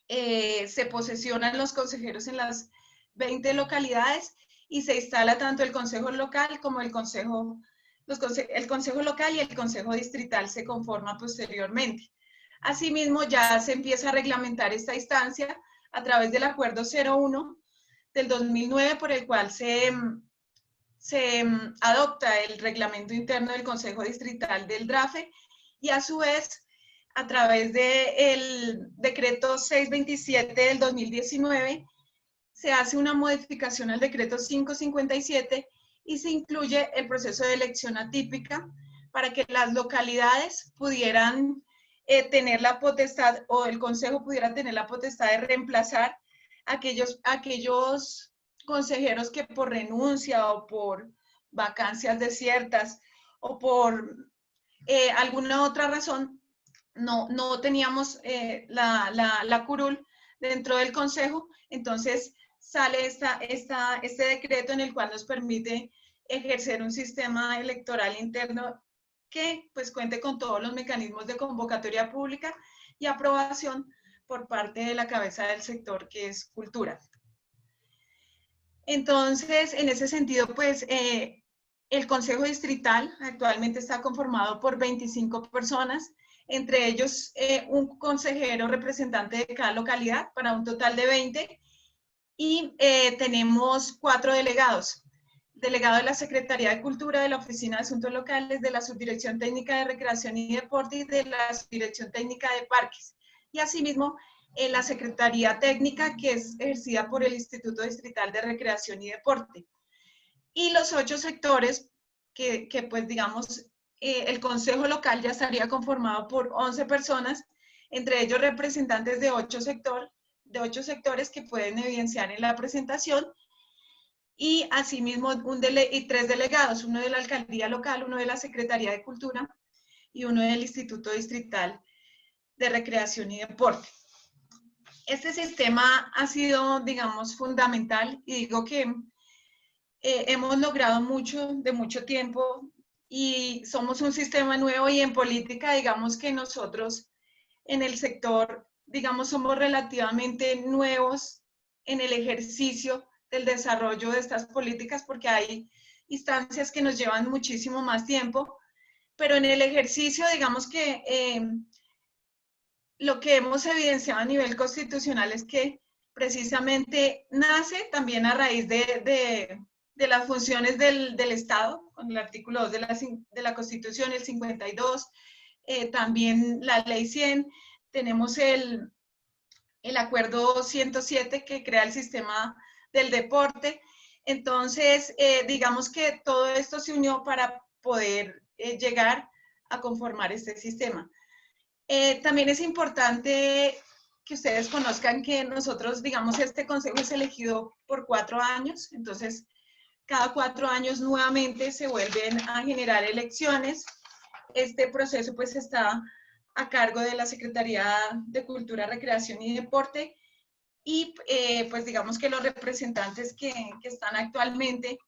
se posesionan los consejeros en las 20 localidades y se instala tanto el consejo local como el consejo local y el consejo distrital se conforman posteriormente. Asimismo, ya se empieza a reglamentar esta instancia a través del acuerdo 01 del 2009, por el cual se adopta el reglamento interno del consejo distrital del DRAFE, y a su vez, a través del decreto 627 del 2019, se hace una modificación al decreto 557 y se incluye el proceso de elección atípica para que las localidades pudieran tener la potestad, o el consejo pudiera tener la potestad de reemplazar aquellos consejeros que por renuncia o por vacancias desiertas o por alguna otra razón no teníamos la curul dentro del consejo. Entonces sale este decreto en el cual nos permite ejercer un sistema electoral interno que pues cuente con todos los mecanismos de convocatoria pública y aprobación por parte de la cabeza del sector, que es cultura. Entonces, en ese sentido, pues el Consejo Distrital actualmente está conformado por 25 personas, entre ellos un consejero representante de cada localidad, para un total de 20, y tenemos 4 delegados. Delegado de la Secretaría de Cultura, de la Oficina de Asuntos Locales, de la Subdirección Técnica de Recreación y Deporte y de la Subdirección Técnica de Parques. Y asimismo, la Secretaría Técnica, que es ejercida por el Instituto Distrital de Recreación y Deporte. Y los 8 sectores que pues digamos, el Consejo Local ya estaría conformado por 11 personas, entre ellos representantes de 8 sectores que pueden evidenciar en la presentación, y asimismo 3 delegados, uno de la Alcaldía Local, uno de la Secretaría de Cultura y uno del Instituto Distrital de Recreación y Deporte. Este sistema ha sido, digamos, fundamental, y digo que hemos logrado mucho de mucho tiempo, y somos un sistema nuevo, y en política, digamos que nosotros en el sector, digamos, somos relativamente nuevos en el ejercicio del desarrollo de estas políticas, porque hay instancias que nos llevan muchísimo más tiempo, pero en el ejercicio, digamos que lo que hemos evidenciado a nivel constitucional es que precisamente nace también a raíz de las funciones del Estado, con el artículo 2 de la Constitución, el 52, también la ley 100, tenemos el acuerdo 107 que crea el sistema del deporte. Entonces, digamos que todo esto se unió para poder llegar a conformar este sistema. También es importante que ustedes conozcan que nosotros, digamos, este consejo es elegido por 4 años, entonces cada 4 años nuevamente se vuelven a generar elecciones. Este proceso pues está a cargo de la Secretaría de Cultura, Recreación y Deporte, y pues digamos que los representantes que están actualmente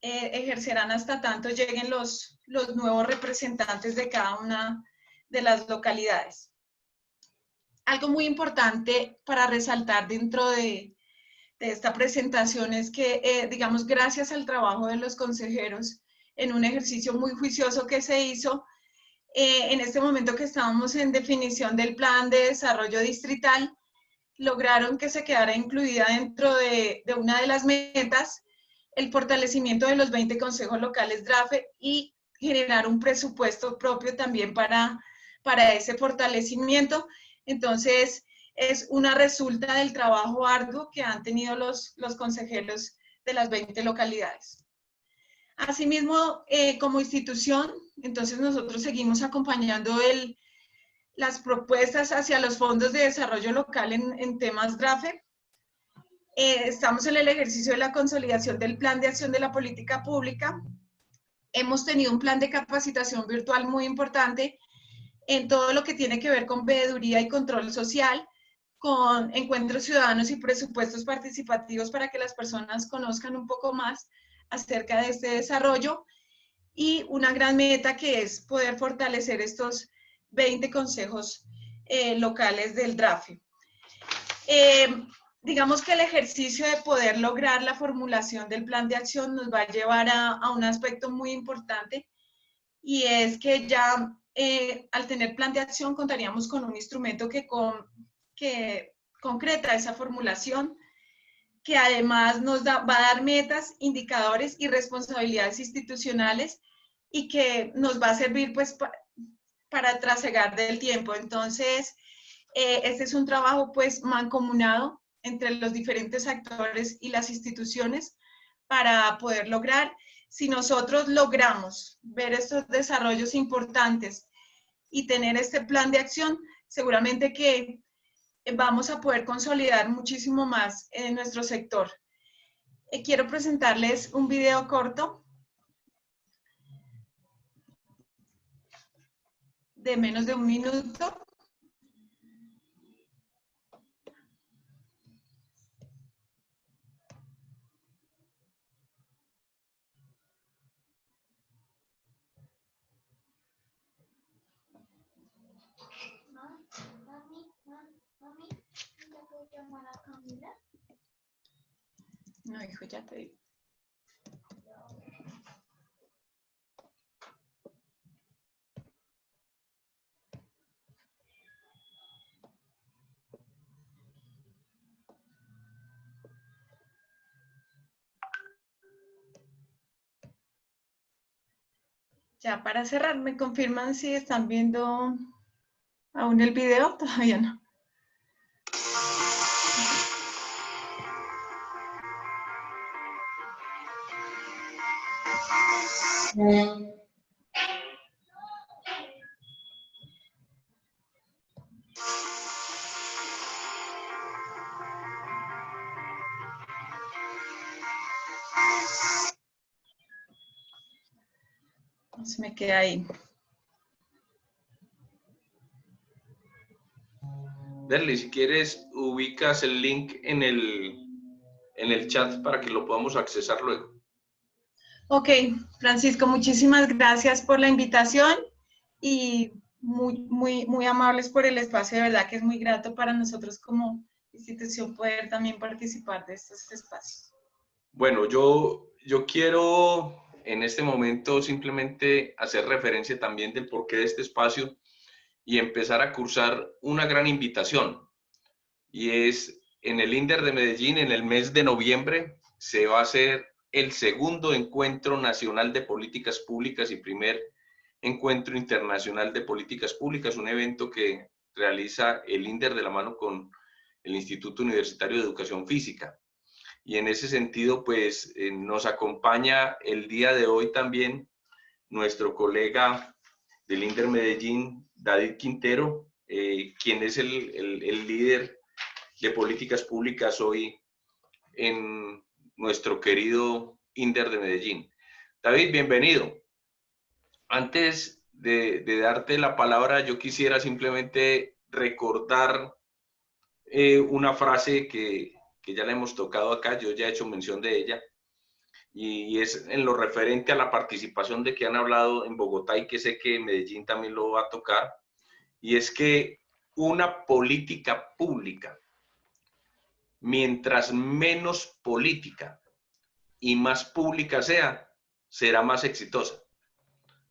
ejercerán hasta tanto lleguen los nuevos representantes de cada una de las localidades. Algo muy importante para resaltar dentro de esta presentación es que, digamos, gracias al trabajo de los consejeros en un ejercicio muy juicioso que se hizo, en este momento que estábamos en definición del plan de desarrollo distrital, lograron que se quedara incluida dentro de una de las metas el fortalecimiento de los 20 consejos locales DRAFE y generar un presupuesto propio también para ese fortalecimiento. Entonces, es una resulta del trabajo arduo que han tenido los consejeros de las 20 localidades. Asimismo, como institución, entonces nosotros seguimos acompañando las propuestas hacia los fondos de desarrollo local en temas DRAFE. Estamos en el ejercicio de la consolidación del plan de acción de la política pública. Hemos tenido un plan de capacitación virtual muy importante en todo lo que tiene que ver con veeduría y control social, con encuentros ciudadanos y presupuestos participativos para que las personas conozcan un poco más acerca de este desarrollo, y una gran meta que es poder fortalecer estos 20 consejos locales del DRAFE. Digamos que el ejercicio de poder lograr la formulación del plan de acción nos va a llevar a un aspecto muy importante, y es que ya al tener plan de acción contaríamos con un instrumento que concreta esa formulación, que además nos va a dar metas, indicadores y responsabilidades institucionales, y que nos va a servir pues para trasegar del tiempo. Entonces, este es un trabajo pues mancomunado entre los diferentes actores y las instituciones para poder lograr. Si nosotros logramos ver estos desarrollos importantes y tener este plan de acción, seguramente que vamos a poder consolidar muchísimo más en nuestro sector. Quiero presentarles un video corto de menos de 1 minuto. No, hijo, ya te digo. Ya para cerrar, ¿me confirman si están viendo aún el video? Todavía no. Se me queda ahí. Derly, si quieres, ubicas el link en el chat para que lo podamos accesar luego. Ok, Francisco, muchísimas gracias por la invitación y muy amables por el espacio. De verdad que es muy grato para nosotros como institución poder también participar de estos espacios. Bueno, yo quiero en este momento simplemente hacer referencia también del porqué de este espacio y empezar a cursar una gran invitación. Y es en el INDER de Medellín, en el mes de noviembre, se va a hacer el segundo encuentro nacional de políticas públicas y primer encuentro internacional de políticas públicas, un evento que realiza el INDER de la mano con el Instituto Universitario de Educación Física. Y en ese sentido, pues nos acompaña el día de hoy también nuestro colega del INDER Medellín, David Quintero, quien es el líder de políticas públicas hoy en nuestro querido INDER de Medellín. David, bienvenido. Antes de darte la palabra, yo quisiera simplemente recordar una frase que ya la hemos tocado acá, yo ya he hecho mención de ella, y es en lo referente a la participación de que han hablado en Bogotá y que sé que Medellín también lo va a tocar, y es que una política pública, mientras menos política y más pública sea, será más exitosa.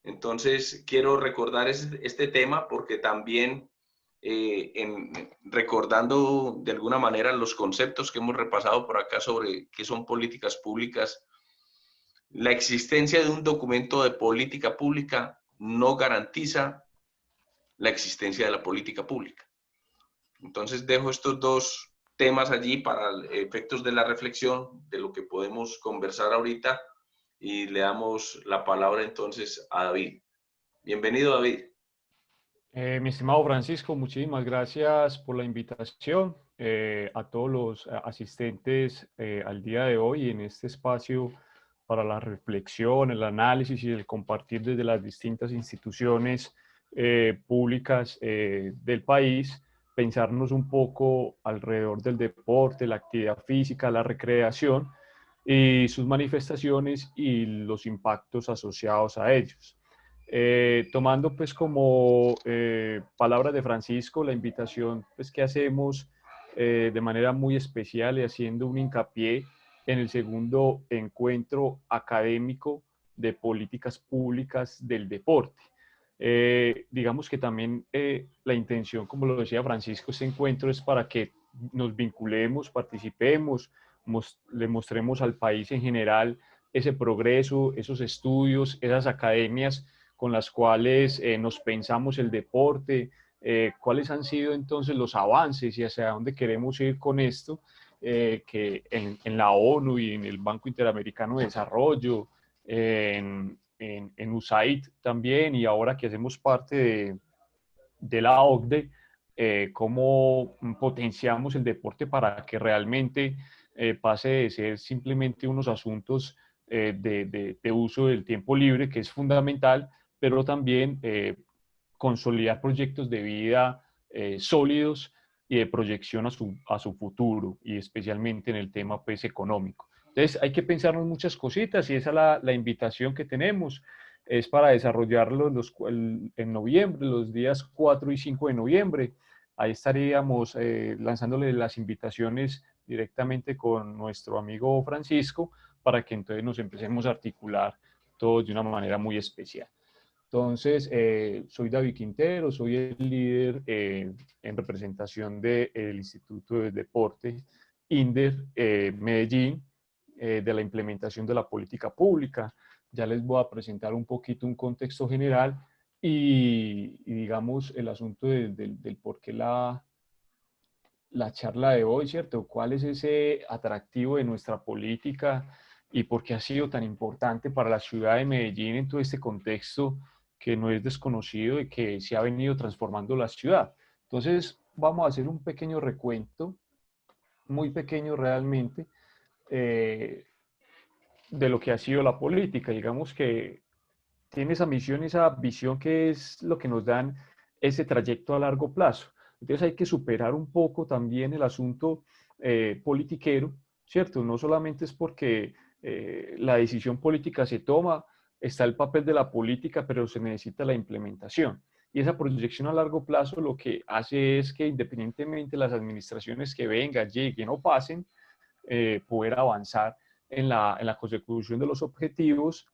Entonces, quiero recordar este tema porque también recordando de alguna manera los conceptos que hemos repasado por acá sobre qué son políticas públicas, la existencia de un documento de política pública no garantiza la existencia de la política pública. Entonces, dejo estos dos temas allí para efectos de la reflexión de lo que podemos conversar ahorita y le damos la palabra entonces a David. Bienvenido, David. Mi estimado Francisco, muchísimas gracias por la invitación. A todos los asistentes al día de hoy en este espacio para la reflexión, el análisis y el compartir desde las distintas instituciones públicas del país, pensarnos un poco alrededor del deporte, la actividad física, la recreación y sus manifestaciones y los impactos asociados a ellos. Tomando pues como palabras de Francisco la invitación pues que hacemos de manera muy especial y haciendo un hincapié en el segundo encuentro académico de políticas públicas del deporte. Digamos que también la intención, como lo decía Francisco, este encuentro es para que nos vinculemos, participemos, le mostremos al país en general ese progreso, esos estudios, esas academias con las cuales nos pensamos el deporte, cuáles han sido entonces los avances y hacia dónde queremos ir con esto, que en la ONU y en el Banco Interamericano de Desarrollo, en USAID también, y ahora que hacemos parte de la OCDE, cómo potenciamos el deporte para que realmente pase de ser simplemente unos asuntos de uso del tiempo libre, que es fundamental, pero también consolidar proyectos de vida sólidos y de proyección a su futuro, y especialmente en el tema pues, económico. Entonces hay que pensarnos muchas cositas y esa es la invitación que tenemos. Es para desarrollarlo en noviembre, los días 4 y 5 de noviembre. Ahí estaríamos lanzándole las invitaciones directamente con nuestro amigo Francisco para que entonces nos empecemos a articular todos de una manera muy especial. Entonces, soy David Quintero, soy el líder en representación del Instituto de Deporte INDER Medellín, de la implementación de la política pública. Ya les voy a presentar un poquito un contexto general y digamos, el asunto del por qué la charla de hoy, ¿cierto? ¿Cuál es ese atractivo de nuestra política y por qué ha sido tan importante para la ciudad de Medellín en todo este contexto que no es desconocido y que se ha venido transformando la ciudad. Entonces, vamos a hacer un pequeño recuento, muy pequeño realmente, de lo que ha sido la política. Digamos que tiene esa misión, esa visión que es lo que nos dan ese trayecto a largo plazo. Entonces hay que superar un poco también el asunto politiquero, ¿cierto? No solamente es porque la decisión política se toma, está el papel de la política, pero se necesita la implementación. Y esa proyección a largo plazo lo que hace es que independientemente de las administraciones que vengan, lleguen o pasen, poder avanzar en la consecución de los objetivos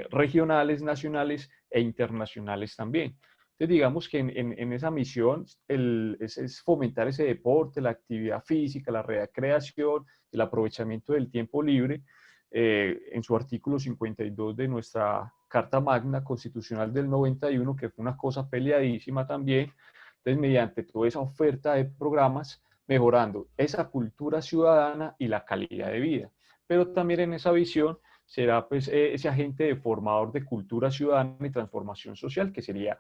regionales, nacionales e internacionales también. Entonces, digamos que en esa misión es fomentar ese deporte, la actividad física, la recreación, el aprovechamiento del tiempo libre, en su artículo 52 de nuestra Carta Magna Constitucional del 91, que fue una cosa peleadísima también. Entonces, mediante toda esa oferta de programas, mejorando esa cultura ciudadana y la calidad de vida. Pero también en esa visión será pues ese agente de formador de cultura ciudadana y transformación social, que sería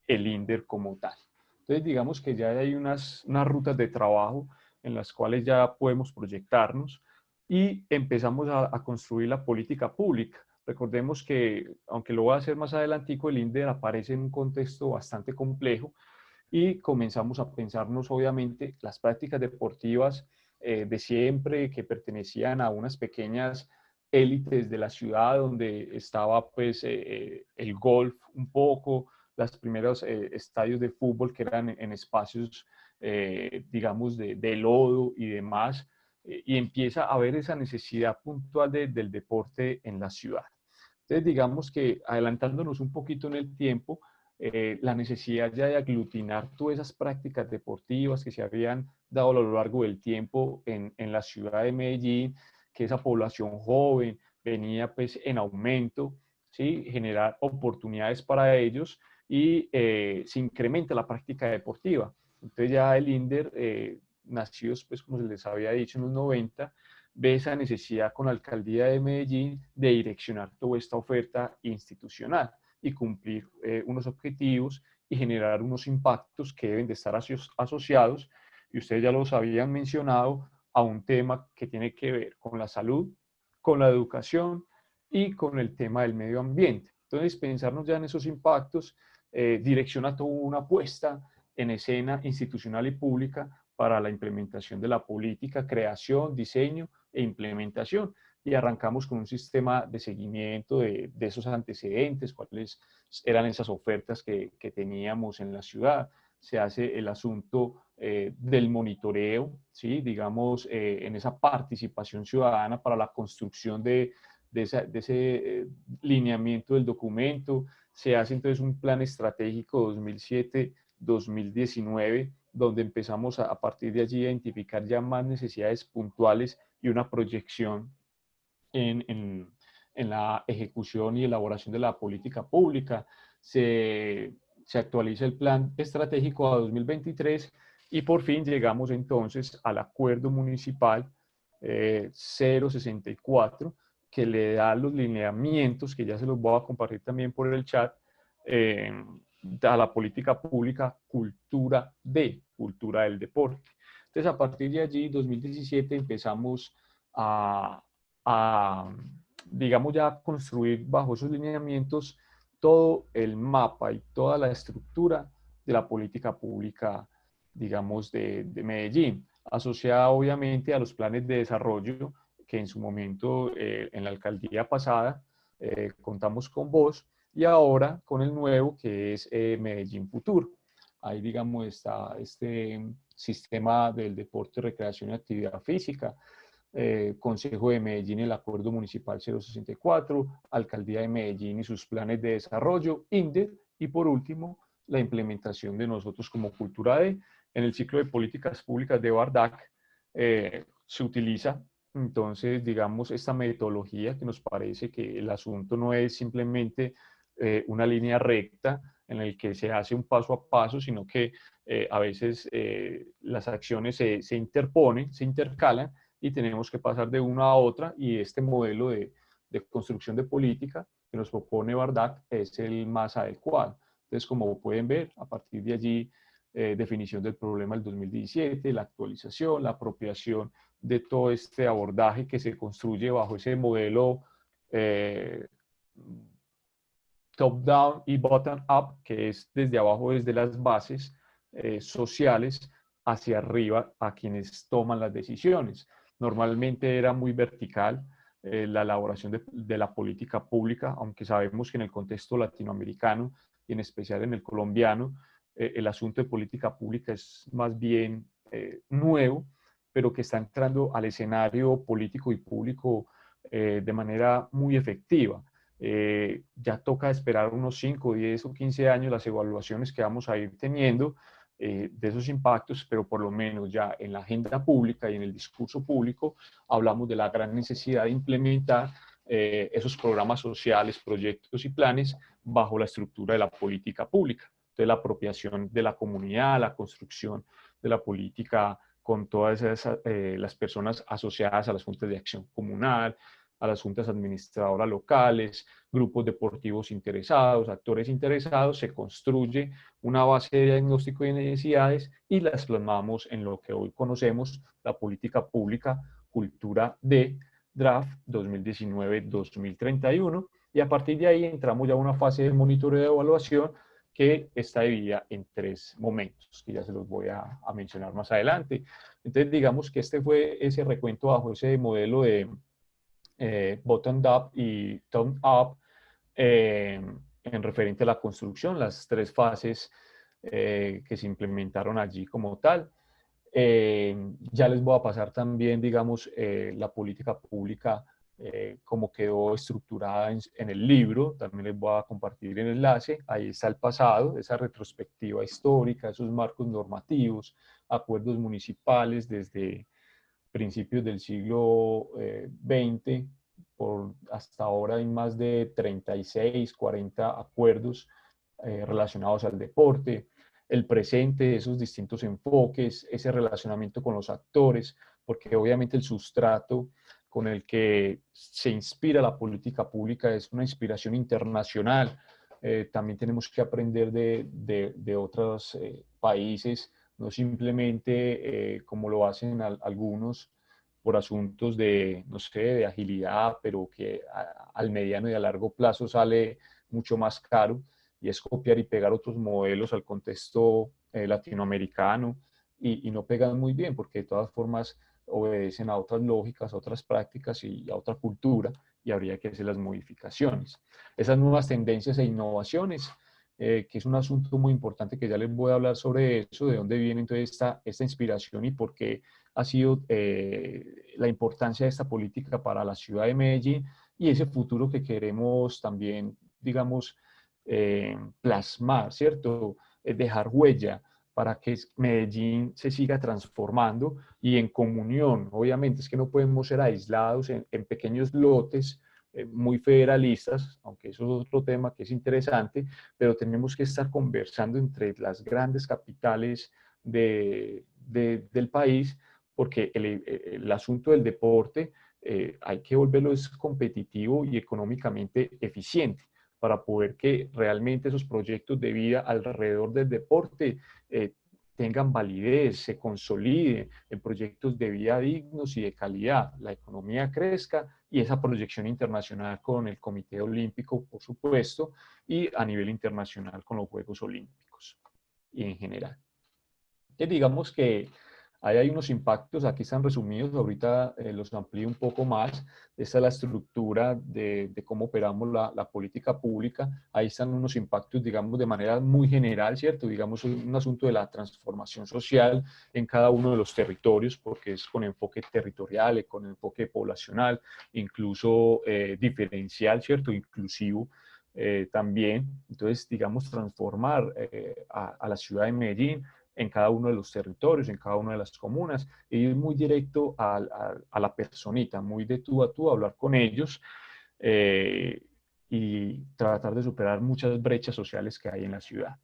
el INDER como tal. Entonces, digamos que ya hay unas rutas de trabajo en las cuales ya podemos proyectarnos y empezamos a construir la política pública. Recordemos que, aunque lo voy a hacer más adelantico, el INDER aparece en un contexto bastante complejo y comenzamos a pensarnos, obviamente, las prácticas deportivas de siempre, que pertenecían a unas pequeñas élites de la ciudad, donde estaba pues el golf un poco, los primeros estadios de fútbol que eran en espacios, digamos, de lodo y demás, y empieza a haber esa necesidad puntual del deporte en la ciudad. Entonces, digamos que adelantándonos un poquito en el tiempo, la necesidad ya de aglutinar todas esas prácticas deportivas que se habían dado a lo largo del tiempo en la ciudad de Medellín, que esa población joven venía pues en aumento, ¿sí? Generar oportunidades para ellos y se incrementa la práctica deportiva. Entonces ya el INDER, nacidos pues como se les había dicho en los 90, ve esa necesidad con la alcaldía de Medellín de direccionar toda esta oferta institucional y cumplir unos objetivos y generar unos impactos que deben de estar asociados, y ustedes ya los habían mencionado, a un tema que tiene que ver con la salud, con la educación y con el tema del medio ambiente. Entonces, pensarnos ya en esos impactos direcciona toda una puesta en escena institucional y pública para la implementación de la política, creación, diseño e implementación. Y arrancamos con un sistema de seguimiento de esos antecedentes, cuáles eran esas ofertas que teníamos en la ciudad. Se hace el asunto del monitoreo, ¿sí? Digamos, en esa participación ciudadana para la construcción de ese lineamiento del documento. Se hace entonces un plan estratégico 2007-2019, donde empezamos a partir de allí a identificar ya más necesidades puntuales y una proyección en la ejecución y elaboración de la política pública. Se actualiza el plan estratégico a 2023 y por fin llegamos entonces al acuerdo municipal 064, que le da los lineamientos, que ya se los voy a compartir también por el chat, a la política pública cultura del deporte. Entonces, a partir de allí, 2017, empezamos digamos, ya construir bajo esos lineamientos todo el mapa y toda la estructura de la política pública, digamos, de Medellín, asociada obviamente a los planes de desarrollo que en su momento en la alcaldía pasada contamos con vos, y ahora con el nuevo que es Medellín Futuro. Ahí, digamos, está este sistema del deporte, recreación y actividad física, Consejo de Medellín, el Acuerdo Municipal 064, Alcaldía de Medellín y sus planes de desarrollo, INDER, y por último, la implementación de nosotros como Cultura D. En el ciclo de políticas públicas de Bardac se utiliza entonces, digamos, esta metodología, que nos parece que el asunto no es simplemente una línea recta en el que se hace un paso a paso, sino que a veces las acciones se interponen, se intercalan, y tenemos que pasar de una a otra, y este modelo de construcción de política que nos propone Bardac es el más adecuado. Entonces, como pueden ver, a partir de allí, definición del problema del 2017, la actualización, la apropiación de todo este abordaje que se construye bajo ese modelo top-down y bottom-up, que es desde abajo, desde las bases sociales, hacia arriba a quienes toman las decisiones. Normalmente era muy vertical la elaboración de la política pública, aunque sabemos que en el contexto latinoamericano y en especial en el colombiano, el asunto de política pública es más bien nuevo, pero que está entrando al escenario político y público de manera muy efectiva. Ya toca esperar unos 5, 10 o 15 años las evaluaciones que vamos a ir teniendo de esos impactos, pero por lo menos ya en la agenda pública y en el discurso público hablamos de la gran necesidad de implementar esos programas sociales, proyectos y planes bajo la estructura de la política pública. Entonces, la apropiación de la comunidad, la construcción de la política con todas esas, las personas asociadas a las juntas de acción comunal, a las juntas administradoras locales, grupos deportivos interesados, actores interesados, se construye una base de diagnóstico de necesidades y las plasmamos en lo que hoy conocemos, la política pública, cultura de draft 2019-2031, y a partir de ahí entramos ya a una fase de monitoreo de evaluación que está dividida en 3 momentos, que ya se los voy a mencionar más adelante. Entonces, digamos que este fue ese recuento bajo ese modelo de bottom-up y top-up en referente a la construcción, las 3 fases que se implementaron allí como tal. Ya les voy a pasar también, digamos, la política pública, como quedó estructurada en el libro. También les voy a compartir el enlace. Ahí está el pasado, esa retrospectiva histórica, esos marcos normativos, acuerdos municipales desde principios del siglo XX, hasta ahora hay más de 36, 40 acuerdos relacionados al deporte, el presente, esos distintos enfoques, ese relacionamiento con los actores, porque obviamente el sustrato con el que se inspira la política pública es una inspiración internacional. También tenemos que aprender de otros países, no simplemente como lo hacen algunos por asuntos de, no sé, de agilidad, pero que al mediano y a largo plazo sale mucho más caro, y es copiar y pegar otros modelos al contexto latinoamericano, y no pegan muy bien, porque de todas formas obedecen a otras lógicas, a otras prácticas y a otra cultura, y habría que hacer las modificaciones. Esas nuevas tendencias e innovaciones, que es un asunto muy importante que ya les voy a hablar sobre eso, de dónde viene entonces esta inspiración y por qué ha sido la importancia de esta política para la ciudad de Medellín, y ese futuro que queremos también, digamos, plasmar, ¿cierto? Dejar huella para que Medellín se siga transformando y en comunión. Obviamente es que no podemos ser aislados en pequeños lotes muy federalistas, aunque eso es otro tema que es interesante, pero tenemos que estar conversando entre las grandes capitales del país, porque el asunto del deporte hay que volverlo competitivo y económicamente eficiente para poder que realmente esos proyectos de vida alrededor del deporte tengan validez, se consoliden en proyectos de vida dignos y de calidad, la economía crezca y esa proyección internacional con el Comité Olímpico, por supuesto, y a nivel internacional con los Juegos Olímpicos y en general. Entonces, digamos que ahí hay unos impactos, aquí están resumidos, ahorita los amplío un poco más. Esta es la estructura de cómo operamos la política pública. Ahí están unos impactos, digamos, de manera muy general, ¿cierto? Digamos, un asunto de la transformación social en cada uno de los territorios, porque es con enfoque territorial, con enfoque poblacional, incluso diferencial, ¿cierto? Inclusivo. También, entonces, digamos, transformar a la ciudad de Medellín en cada uno de los territorios, en cada una de las comunas, y ir muy directo a la personita, muy de tú a tú, hablar con ellos y tratar de superar muchas brechas sociales que hay en la ciudad.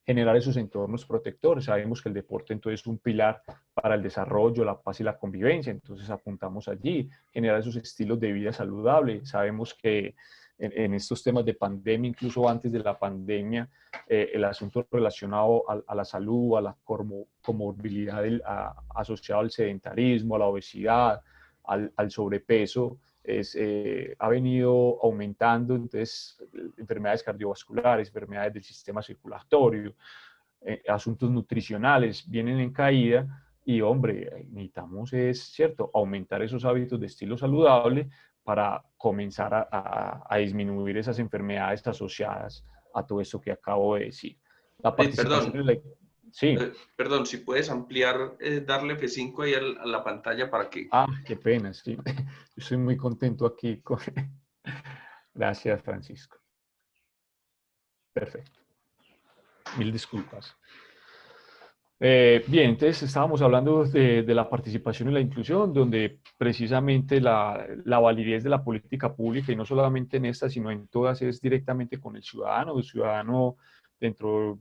generar esos entornos protectores. Sabemos que el deporte entonces es un pilar para el desarrollo, la paz y la convivencia, entonces apuntamos allí, generar esos estilos de vida saludable. Sabemos que en estos temas de pandemia, incluso antes de la pandemia, el asunto relacionado a la salud, a la comorbilidad asociado al sedentarismo, a la obesidad, al sobrepeso, ha venido aumentando. Entonces enfermedades cardiovasculares, enfermedades del sistema circulatorio, asuntos nutricionales vienen en caída y, hombre, necesitamos, es cierto, aumentar esos hábitos de estilo saludable para comenzar a disminuir esas enfermedades asociadas a todo esto que acabo de decir. La participación Perdón, en la... Sí. Perdón, si puedes ampliar, darle F5 ahí a la pantalla para que... Ah, qué pena, sí. Yo estoy muy contento aquí con... Gracias, Francisco. Perfecto. Mil disculpas. Bien, entonces estábamos hablando de la participación y la inclusión, donde precisamente la validez de la política pública, y no solamente en esta, sino en todas, es directamente con el ciudadano. El ciudadano, dentro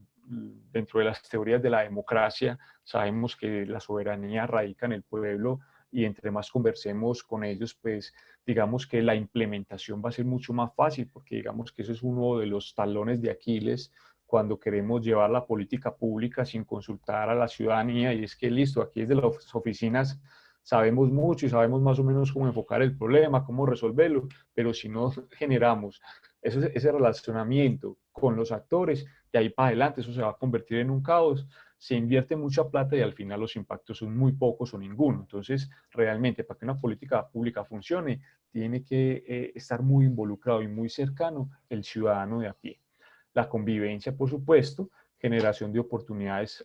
de las teorías de la democracia, sabemos que la soberanía radica en el pueblo, y entre más conversemos con ellos, pues digamos que la implementación va a ser mucho más fácil, porque digamos que eso es uno de los talones de Aquiles cuando queremos llevar la política pública sin consultar a la ciudadanía, y es que listo, aquí desde las oficinas sabemos mucho y sabemos más o menos cómo enfocar el problema, cómo resolverlo, pero si no generamos ese relacionamiento con los actores, de ahí para adelante eso se va a convertir en un caos. Se invierte mucha plata y al final los impactos son muy pocos o ninguno. Entonces, realmente, para que una política pública funcione, tiene que estar muy involucrado y muy cercano el ciudadano de a pie. La convivencia, por supuesto, generación de oportunidades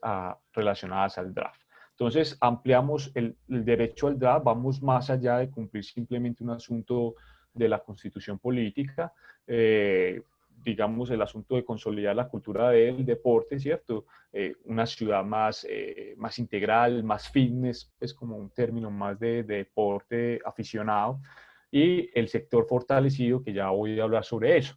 relacionadas al draft. Entonces, ampliamos el derecho al draft, vamos más allá de cumplir simplemente un asunto de la constitución política, digamos, el asunto de consolidar la cultura del deporte, ¿cierto? Una ciudad más integral, más fitness, es como un término más de deporte aficionado, y el sector fortalecido, que ya voy a hablar sobre eso.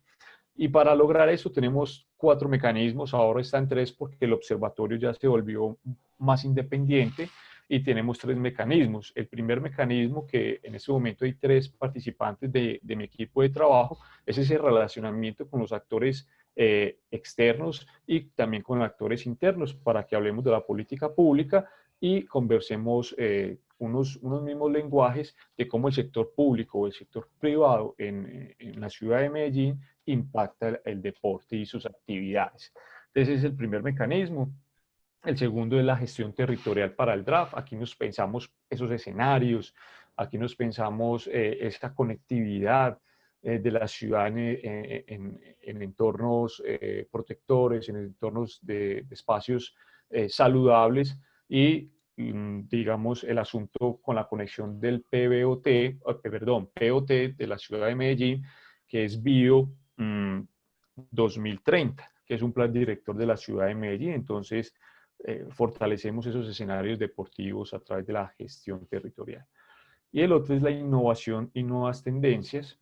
Y para lograr eso tenemos 4 mecanismos, ahora están 3 porque el observatorio ya se volvió más independiente, y tenemos 3 mecanismos. El primer mecanismo, que en este momento hay 3 participantes de mi equipo de trabajo, es ese relacionamiento con los actores externos y también con actores internos, para que hablemos de la política pública y conversemos unos mismos lenguajes de cómo el sector público o el sector privado en la ciudad de Medellín impacta el deporte y sus actividades. Entonces, ese es el primer mecanismo. El segundo es la gestión territorial para el draft. Aquí nos pensamos esos escenarios, aquí nos pensamos esta conectividad de la ciudad en entornos protectores, en entornos de espacios saludables, y digamos el asunto con la conexión del POT de la ciudad de Medellín, que es Bio 2030, que es un plan director de la ciudad de Medellín. Entonces, fortalecemos esos escenarios deportivos a través de la gestión territorial. Y el otro es la innovación y nuevas tendencias,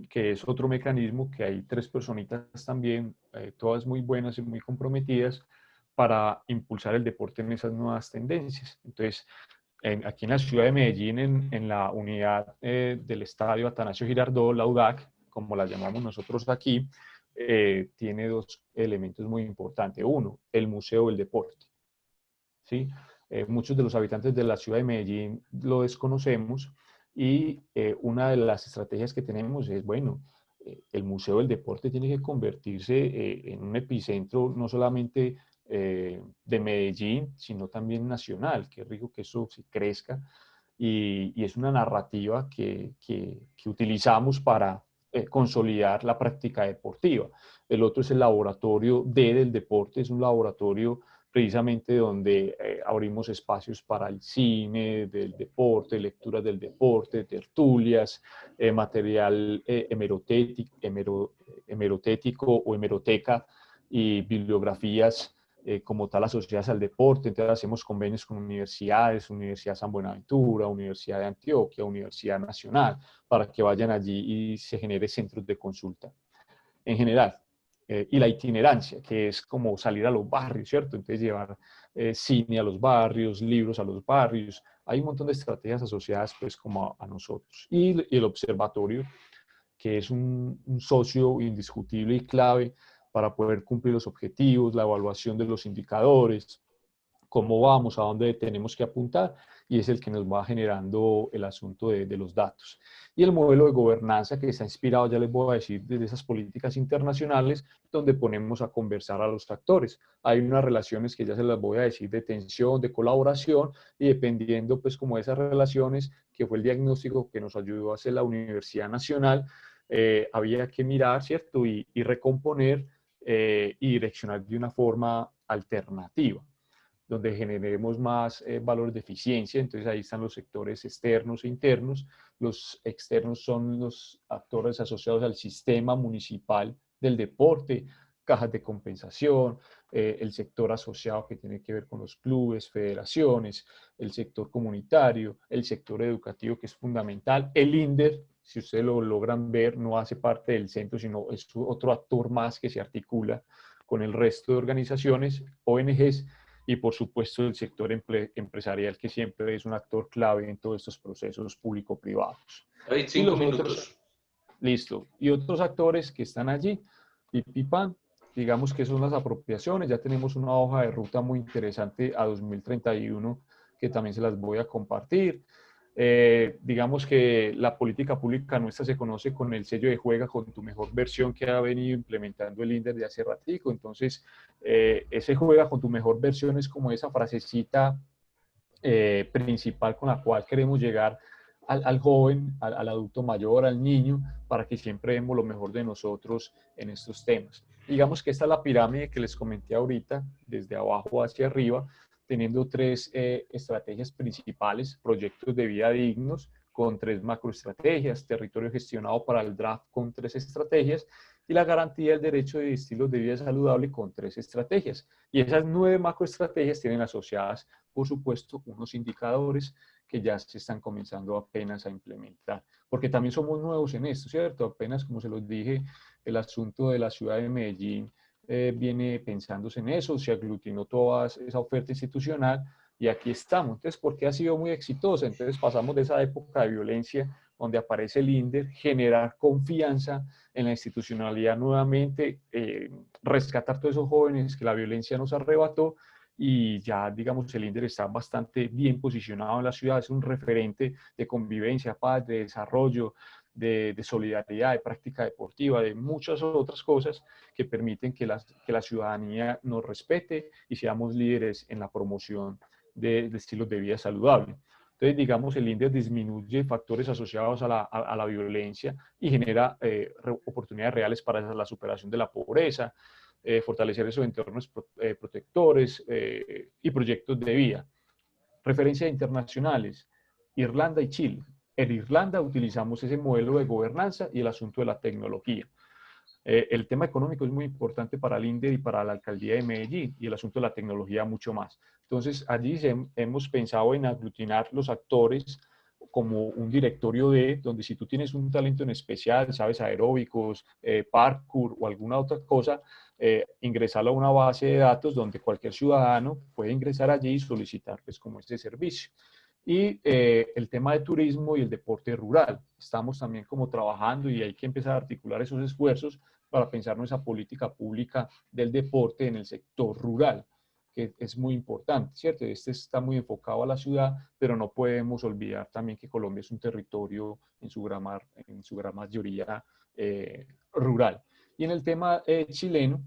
que es otro mecanismo que hay 3 personitas también, todas muy buenas y muy comprometidas, para impulsar el deporte en esas nuevas tendencias. Entonces, aquí en la ciudad de Medellín, en la unidad del estadio Atanasio Girardot, la UDAC, como la llamamos nosotros aquí, tiene 2 elementos muy importantes. Uno, el Museo del Deporte. ¿Sí? Muchos de los habitantes de la ciudad de Medellín lo desconocemos, y una de las estrategias que tenemos es, bueno, el Museo del Deporte tiene que convertirse en un epicentro no solamente de Medellín, sino también nacional. Qué rico que eso se crezca, y es una narrativa que utilizamos para consolidar la práctica deportiva. El otro es el laboratorio del deporte, es un laboratorio precisamente donde abrimos espacios para el cine del deporte, lecturas del deporte, tertulias, material hemerotético o hemeroteca, y bibliografías como tal asociadas al deporte. Entonces hacemos convenios con universidades, Universidad San Buenaventura, Universidad de Antioquia, Universidad Nacional, para que vayan allí y se genere centros de consulta. En general, y la itinerancia, que es como salir a los barrios, ¿cierto? Entonces llevar cine a los barrios, libros a los barrios. Hay un montón de estrategias asociadas pues como a nosotros. Y el observatorio, que es un socio indiscutible y clave para poder cumplir los objetivos, la evaluación de los indicadores, cómo vamos, a dónde tenemos que apuntar, y es el que nos va generando el asunto de los datos. Y el modelo de gobernanza que está inspirado, ya les voy a decir, desde esas políticas internacionales, donde ponemos a conversar a los actores. Hay unas relaciones que ya se las voy a decir de tensión, de colaboración, y dependiendo pues como de esas relaciones, que fue el diagnóstico que nos ayudó a hacer la Universidad Nacional, había que mirar, ¿cierto? Y recomponer y direccionar de una forma alternativa, donde generemos más valores de eficiencia. Entonces ahí están los sectores externos e internos. Los externos son los actores asociados al sistema municipal del deporte, cajas de compensación, el sector asociado que tiene que ver con los clubes, federaciones, el sector comunitario, el sector educativo, que es fundamental. El INDER, si ustedes lo logran ver, no hace parte del centro, sino es otro actor más que se articula con el resto de organizaciones, ONGs, y por supuesto el sector empresarial, que siempre es un actor clave en todos estos procesos público-privados. David, Y 5 los minutos. otros, listo, y otros actores que están allí, PIPAN, digamos que son las apropiaciones. Ya tenemos una hoja de ruta muy interesante a 2031 que también se las voy a compartir. Digamos que la política pública nuestra se conoce con el sello de Juega con tu mejor versión, que ha venido implementando el INDER de hace ratico. Entonces, ese Juega con tu mejor versión es como esa frasecita principal con la cual queremos llegar al joven, al adulto mayor, al niño, para que siempre demos lo mejor de nosotros en estos temas. Digamos que esta es la pirámide que les comenté ahorita, desde abajo hacia arriba, teniendo tres estrategias principales: proyectos de vida dignos con 3 macroestrategias, territorio gestionado para el draft con 3 estrategias, y la garantía del derecho de estilos de vida saludable con 3 estrategias. Y esas 9 macroestrategias tienen asociadas, por supuesto, unos indicadores que ya se están comenzando apenas a implementar, porque también somos nuevos en esto, ¿cierto? Apenas, como se los dije, el asunto de la ciudad de Medellín viene pensándose en eso, se aglutinó toda esa oferta institucional y aquí estamos. Entonces, ¿por qué ha sido muy exitosa? Entonces pasamos de esa época de violencia donde aparece el INDER, generar confianza en la institucionalidad nuevamente, rescatar a todos esos jóvenes que la violencia nos arrebató, y ya, digamos, el INDER está bastante bien posicionado en la ciudad, es un referente de convivencia, paz, de desarrollo, de solidaridad, de práctica deportiva, de muchas otras cosas que permiten que la ciudadanía nos respete y seamos líderes en la promoción de estilos de vida saludable. Entonces, digamos, el INDER disminuye factores asociados a la violencia y genera oportunidades reales para la superación de la pobreza, fortalecer esos entornos protectores y proyectos de vida. Referencias internacionales: Irlanda y Chile. En Irlanda utilizamos ese modelo de gobernanza y el asunto de la tecnología. El tema económico es muy importante para el INDER y para la alcaldía de Medellín, y el asunto de la tecnología mucho más. Entonces, allí hemos pensado en aglutinar los actores como un directorio donde si tú tienes un talento en especial, sabes, aeróbicos, parkour o alguna otra cosa, ingresarlo a una base de datos donde cualquier ciudadano puede ingresar allí y solicitar pues como este servicio. Y el tema de turismo y el deporte rural. Estamos también como trabajando y hay que empezar a articular esos esfuerzos para pensar en esa política pública del deporte en el sector rural, que es muy importante, ¿cierto? Este está muy enfocado a la ciudad, pero no podemos olvidar también que Colombia es un territorio en su gran mayoría rural. Y en el tema chileno,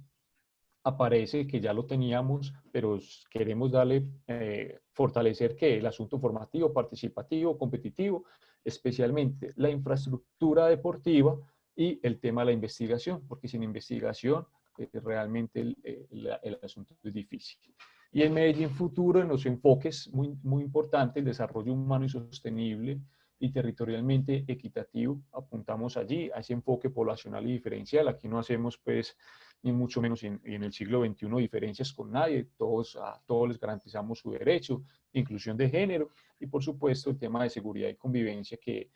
aparece que ya lo teníamos, pero queremos darle, fortalecer ¿qué? El asunto formativo, participativo, competitivo, especialmente la infraestructura deportiva y el tema de la investigación, porque sin investigación realmente el asunto es difícil. Y en Medellín Futuro, en los enfoques muy, muy importantes, el desarrollo humano y sostenible y territorialmente equitativo, apuntamos allí a ese enfoque poblacional y diferencial. Aquí no hacemos pues ni mucho menos en el siglo XXI diferencias con nadie, a todos les garantizamos su derecho, inclusión de género y por supuesto el tema de seguridad y convivencia que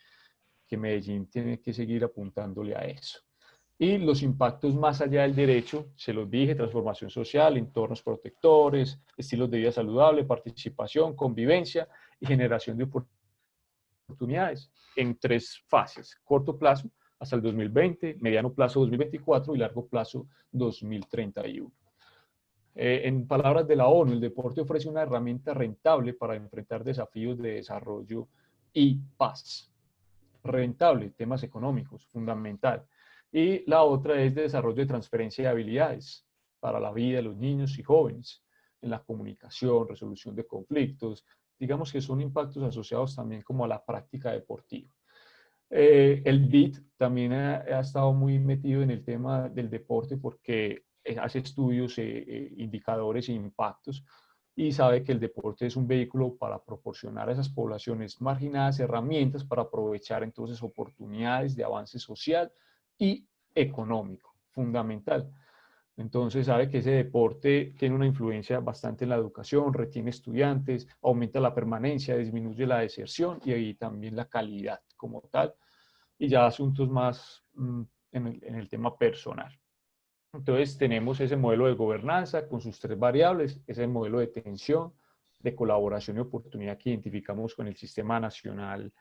Medellín tiene que seguir apuntándole a eso. Y los impactos más allá del derecho, se los dije: transformación social, entornos protectores, estilos de vida saludable, participación, convivencia y generación de oportunidades en 3 fases: corto plazo hasta el 2020, mediano plazo 2024 y largo plazo 2031. En palabras de la ONU, el deporte ofrece una herramienta rentable para enfrentar desafíos de desarrollo y paz. Rentable, temas económicos, fundamental. Y la otra es de desarrollo de transferencia de habilidades para la vida de los niños y jóvenes, en la comunicación, resolución de conflictos. Digamos que son impactos asociados también como a la práctica deportiva. El BID también ha estado muy metido en el tema del deporte porque hace estudios, indicadores e impactos, y sabe que el deporte es un vehículo para proporcionar a esas poblaciones marginadas herramientas para aprovechar entonces oportunidades de avance social y económico, fundamental. Entonces sabe que ese deporte tiene una influencia bastante en la educación, retiene estudiantes, aumenta la permanencia, disminuye la deserción y ahí también la calidad como tal, y ya asuntos más en el tema personal. Entonces tenemos ese modelo de gobernanza con sus 3 variables, ese modelo de tensión, de colaboración y oportunidad que identificamos con el Sistema Nacional,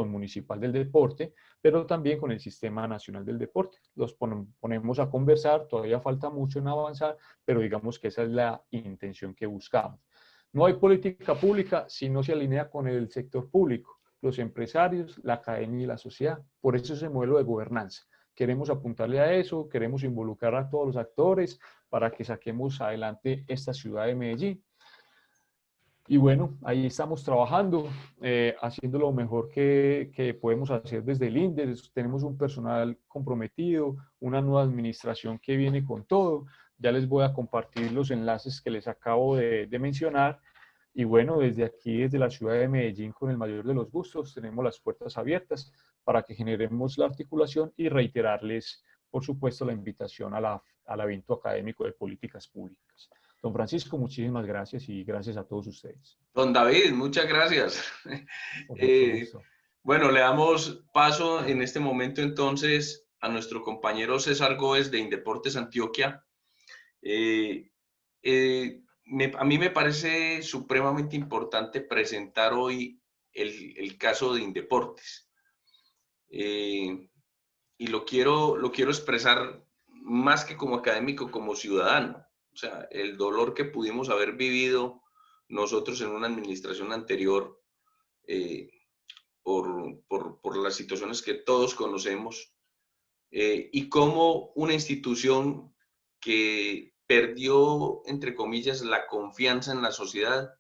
Municipal del Deporte, pero también con el Sistema Nacional del Deporte. Los ponemos a conversar, todavía falta mucho en avanzar, pero digamos que esa es la intención que buscamos. No hay política pública si no se alinea con el sector público, los empresarios, la academia y la sociedad. Por eso ese modelo de gobernanza. Queremos apuntarle a eso, queremos involucrar a todos los actores para que saquemos adelante esta ciudad de Medellín. Y bueno, ahí estamos trabajando, haciendo lo mejor que podemos hacer desde el INDER. Tenemos un personal comprometido, una nueva administración que viene con todo. Ya les voy a compartir los enlaces que les acabo de mencionar. Y bueno, desde aquí, desde la ciudad de Medellín, con el mayor de los gustos, tenemos las puertas abiertas para que generemos la articulación y reiterarles, por supuesto, la invitación al evento académico de políticas públicas. Don Francisco, muchísimas gracias y gracias a todos ustedes. Don David, muchas gracias. Bueno, le damos paso en este momento entonces a nuestro compañero César Góez de Indeportes Antioquia. A mí me parece supremamente importante presentar hoy el caso de Indeportes. Y lo quiero expresar más que como académico, como ciudadano. O sea, el dolor que pudimos haber vivido nosotros en una administración anterior por las situaciones que todos conocemos, y cómo una institución que perdió, entre comillas, la confianza en la sociedad,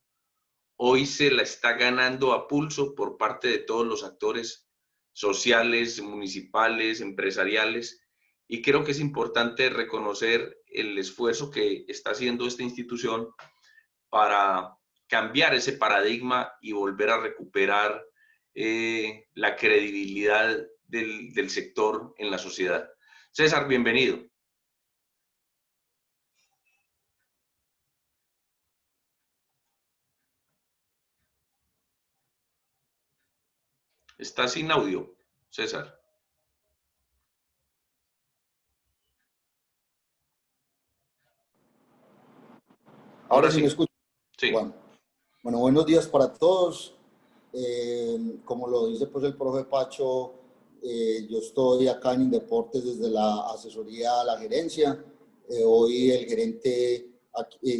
hoy se la está ganando a pulso por parte de todos los actores sociales, municipales, empresariales, y creo que es importante reconocer el esfuerzo que está haciendo esta institución para cambiar ese paradigma y volver a recuperar la credibilidad del sector en la sociedad. César, bienvenido. Está sin audio, César. Ahora sí me escucho. Sí. Bueno, buenos días para todos. Como lo dice pues el profe Pacho, yo estoy acá en Indeportes desde la asesoría a la gerencia. Hoy el gerente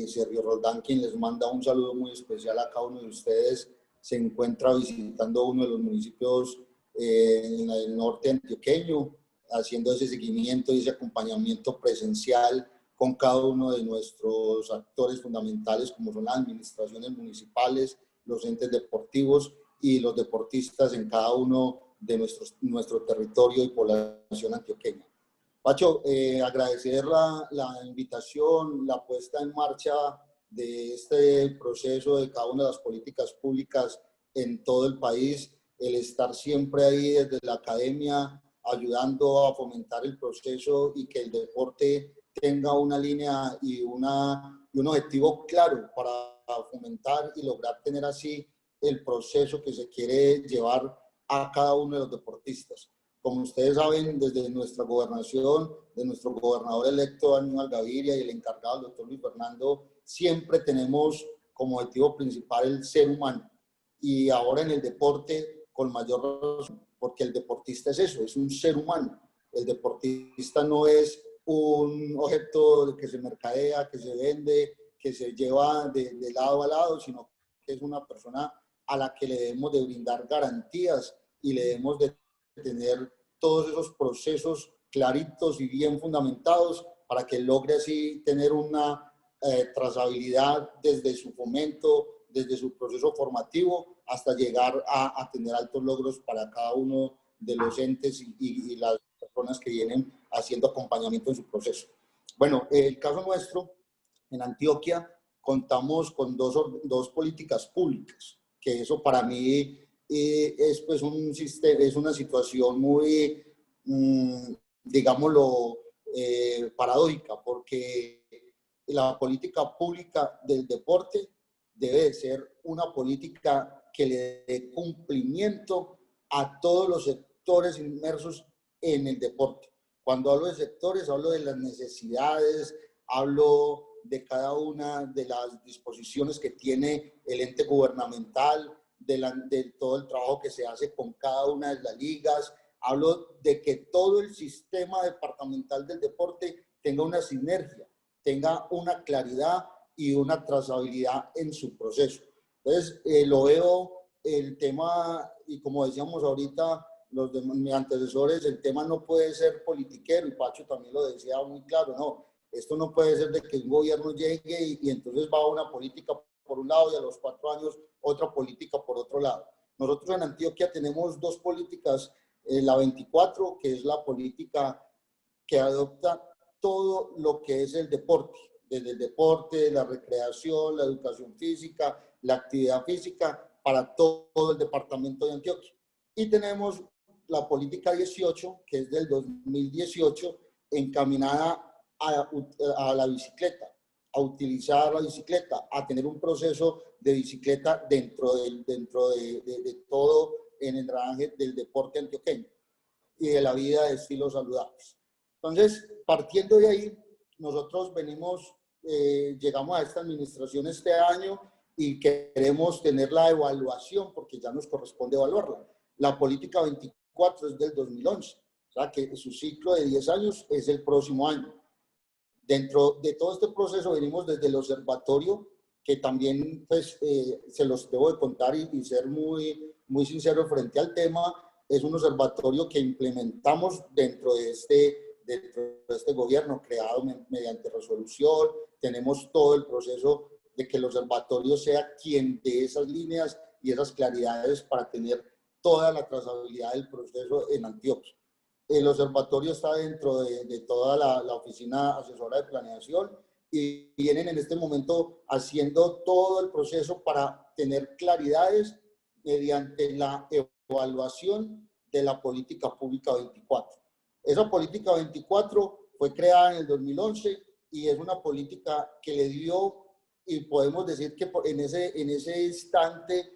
Sergio Roldán, quien les manda un saludo muy especial a cada uno de ustedes, se encuentra visitando uno de los municipios en el norte antioqueño, haciendo ese seguimiento y ese acompañamiento presencial con cada uno de nuestros actores fundamentales, como son las administraciones municipales, los entes deportivos y los deportistas en cada uno de nuestro territorio y población antioqueña. Pacho, agradecer la invitación, la puesta en marcha de este proceso de cada una de las políticas públicas en todo el país, el estar siempre ahí desde la academia, ayudando a fomentar el proceso y que el deporte tenga una línea y un objetivo claro para fomentar y lograr tener así el proceso que se quiere llevar a cada uno de los deportistas. Como ustedes saben, desde nuestra gobernación, de nuestro gobernador electo, Aníbal Gaviria, y el encargado, el doctor Luis Fernando, siempre tenemos como objetivo principal el ser humano. Y ahora en el deporte, con mayor razón, porque el deportista es eso, es un ser humano. El deportista no es un objeto que se mercadea, que se vende, que se lleva de lado a lado, sino que es una persona a la que le debemos de brindar garantías y le debemos de tener todos esos procesos claritos y bien fundamentados para que logre así tener una trazabilidad desde su fomento, desde su proceso formativo, hasta llegar a tener altos logros para cada uno de los entes y las personas que vienen haciendo acompañamiento en su proceso. Bueno, el caso nuestro, en Antioquia, contamos con dos políticas públicas, que eso para mí es pues un sistema, es una situación muy, digámoslo, paradójica, porque la política pública del deporte debe de ser una política que le dé cumplimiento a todos los sectores inmersos en el deporte. Cuando hablo de sectores, hablo de las necesidades, hablo de cada una de las disposiciones que tiene el ente gubernamental, de todo el trabajo que se hace con cada una de las ligas. Hablo de que todo el sistema departamental del deporte tenga una sinergia, tenga una claridad y una trazabilidad en su proceso. Entonces, lo veo el tema, y como decíamos ahorita, mis antecesores, el tema no puede ser politiquero, y Pacho también lo decía muy claro, no, esto no puede ser de que un gobierno llegue y entonces va a una política por un lado y a los 4 años otra política por otro lado. Nosotros en Antioquia tenemos dos políticas, la 24, que es la política que adopta todo lo que es el deporte, desde el deporte, la recreación, la educación física, la actividad física, para todo el departamento de Antioquia. Y tenemos la política 18, que es del 2018, encaminada a la bicicleta, a utilizar la bicicleta, a tener un proceso de bicicleta dentro de todo en el engranaje del deporte antioqueño y de la vida de estilos saludables. Entonces, partiendo de ahí, nosotros llegamos a esta administración este año y queremos tener la evaluación, porque ya nos corresponde evaluarla. La política 24 es del 2011, o sea que su ciclo de 10 años es el próximo año. Dentro de todo este proceso venimos desde el observatorio, que también pues, se los debo de contar y ser muy, muy sincero frente al tema. Es un observatorio que implementamos dentro de este gobierno, creado mediante resolución. Tenemos todo el proceso de que el observatorio sea quien dé esas líneas y esas claridades para tener toda la trazabilidad del proceso en Antioquia. El observatorio está dentro de toda la oficina asesora de planeación y vienen en este momento haciendo todo el proceso para tener claridades mediante la evaluación de la política pública 24. Esa política 24 fue creada en el 2011 y es una política que le dio, y podemos decir que en ese instante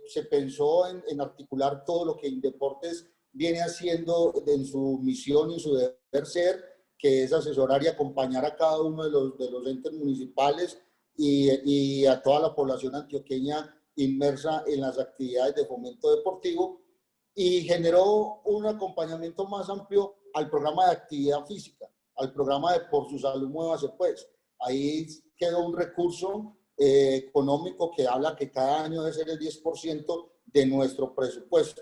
se pensó en articular todo lo que Indeportes viene haciendo en su misión y su deber ser, que es asesorar y acompañar a cada uno de los entes municipales y a toda la población antioqueña inmersa en las actividades de fomento deportivo, y generó un acompañamiento más amplio al programa de actividad física, al programa de Por Su Salud Muévase Pues. Ahí quedó un recurso económico que habla que cada año debe ser el 10% de nuestro presupuesto.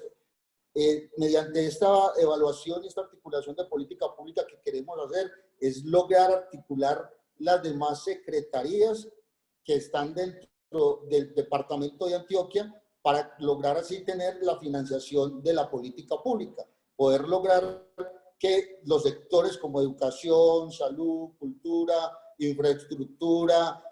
Mediante esta evaluación y esta articulación de política pública que queremos hacer, es lograr articular las demás secretarías que están dentro del departamento de Antioquia para lograr así tener la financiación de la política pública, poder lograr que los sectores como educación, salud, cultura, infraestructura,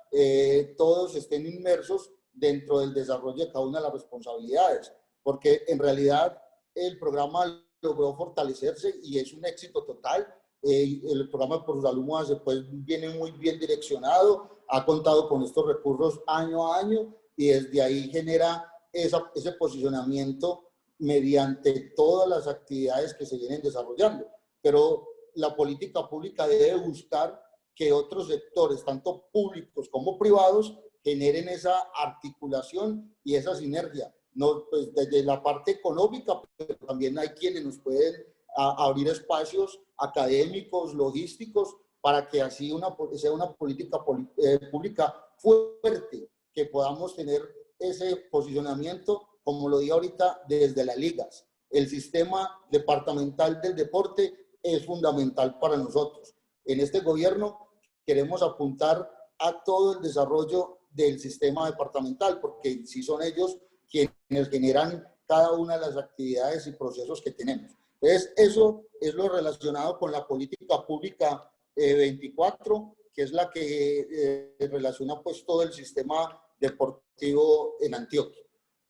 todos estén inmersos dentro del desarrollo de cada una de las responsabilidades, porque en realidad el programa logró fortalecerse y es un éxito total. El programa Por Su Salud Muévase Pues viene muy bien direccionado, ha contado con estos recursos año a año y desde ahí genera ese posicionamiento mediante todas las actividades que se vienen desarrollando. Pero la política pública debe buscar que otros sectores, tanto públicos como privados, generen esa articulación y esa sinergia. No, pues desde la parte económica, pero también hay quienes nos pueden abrir espacios académicos, logísticos, para que así sea una política pública fuerte, que podamos tener ese posicionamiento, como lo di ahorita, desde las ligas. El sistema departamental del deporte es fundamental para nosotros. En este gobierno queremos apuntar a todo el desarrollo del sistema departamental, porque sí son ellos quienes generan cada una de las actividades y procesos que tenemos. Entonces, eso es lo relacionado con la política pública 24, que es la que relaciona pues todo el sistema deportivo en Antioquia.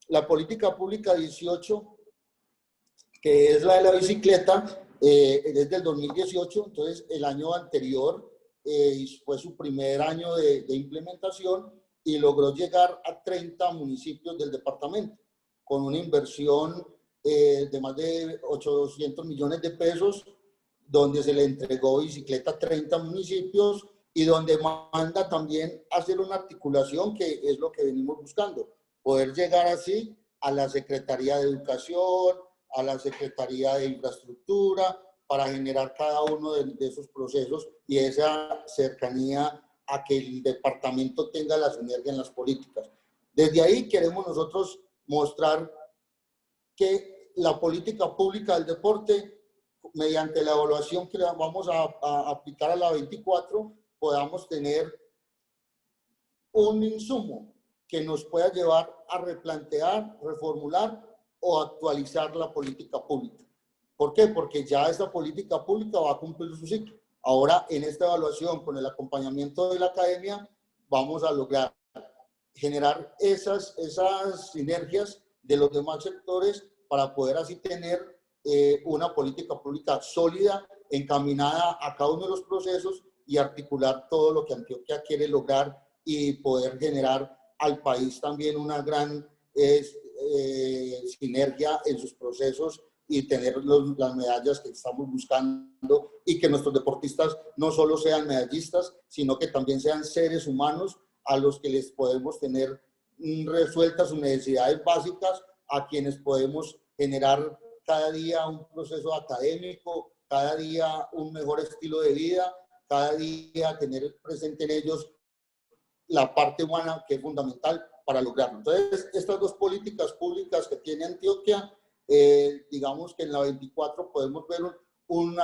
La política pública 18, que es la de la bicicleta, es del 2018, entonces el año anterior fue su primer año de implementación y logró llegar a 30 municipios del departamento, con una inversión de más de 800 millones de pesos, donde se le entregó bicicleta a 30 municipios y donde manda también hacer una articulación, que es lo que venimos buscando, poder llegar así a la Secretaría de Educación, a la Secretaría de Infraestructura, para generar cada uno de esos procesos y esa cercanía a que el departamento tenga la sinergia en las políticas. Desde ahí queremos nosotros mostrar que la política pública del deporte, mediante la evaluación que vamos a aplicar a la 24, podamos tener un insumo que nos pueda llevar a replantear, reformular o actualizar la política pública. ¿Por qué? Porque ya esta política pública va a cumplir su ciclo. Ahora, en esta evaluación, con el acompañamiento de la academia, vamos a lograr generar esas sinergias de los demás sectores para poder así tener una política pública sólida, encaminada a cada uno de los procesos y articular todo lo que Antioquia quiere lograr y poder generar al país también una gran sinergia en sus procesos y tener las medallas que estamos buscando y que nuestros deportistas no solo sean medallistas, sino que también sean seres humanos a los que les podemos tener resueltas sus necesidades básicas, a quienes podemos generar cada día un proceso académico, cada día un mejor estilo de vida, cada día tener presente en ellos la parte humana, que es fundamental para lograrlo. Entonces, estas dos políticas públicas que tiene Antioquia, digamos que en la 24 podemos ver un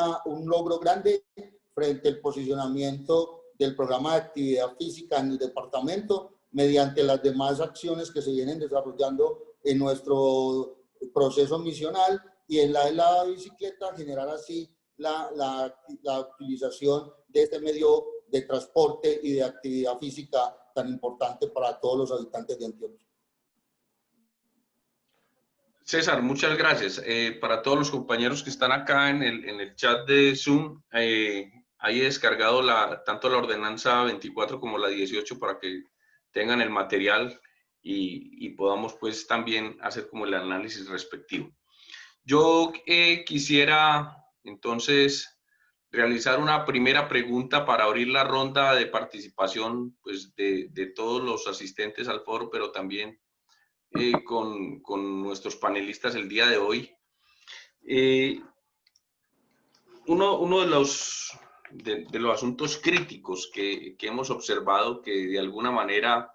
logro grande frente al posicionamiento del programa de actividad física en el departamento, mediante las demás acciones que se vienen desarrollando en nuestro proceso misional, y en la de la bicicleta generar así la utilización de este medio de transporte y de actividad física tan importante para todos los habitantes de Antioquia. César, muchas gracias. Para todos los compañeros que están acá en el chat de Zoom, ahí he descargado tanto la ordenanza 24 como la 18 para que tengan el material y podamos pues también hacer como el análisis respectivo. Yo quisiera entonces realizar una primera pregunta para abrir la ronda de participación pues, de todos los asistentes al foro, pero también con nuestros panelistas el día de hoy. Uno de los asuntos críticos que hemos observado, que de alguna manera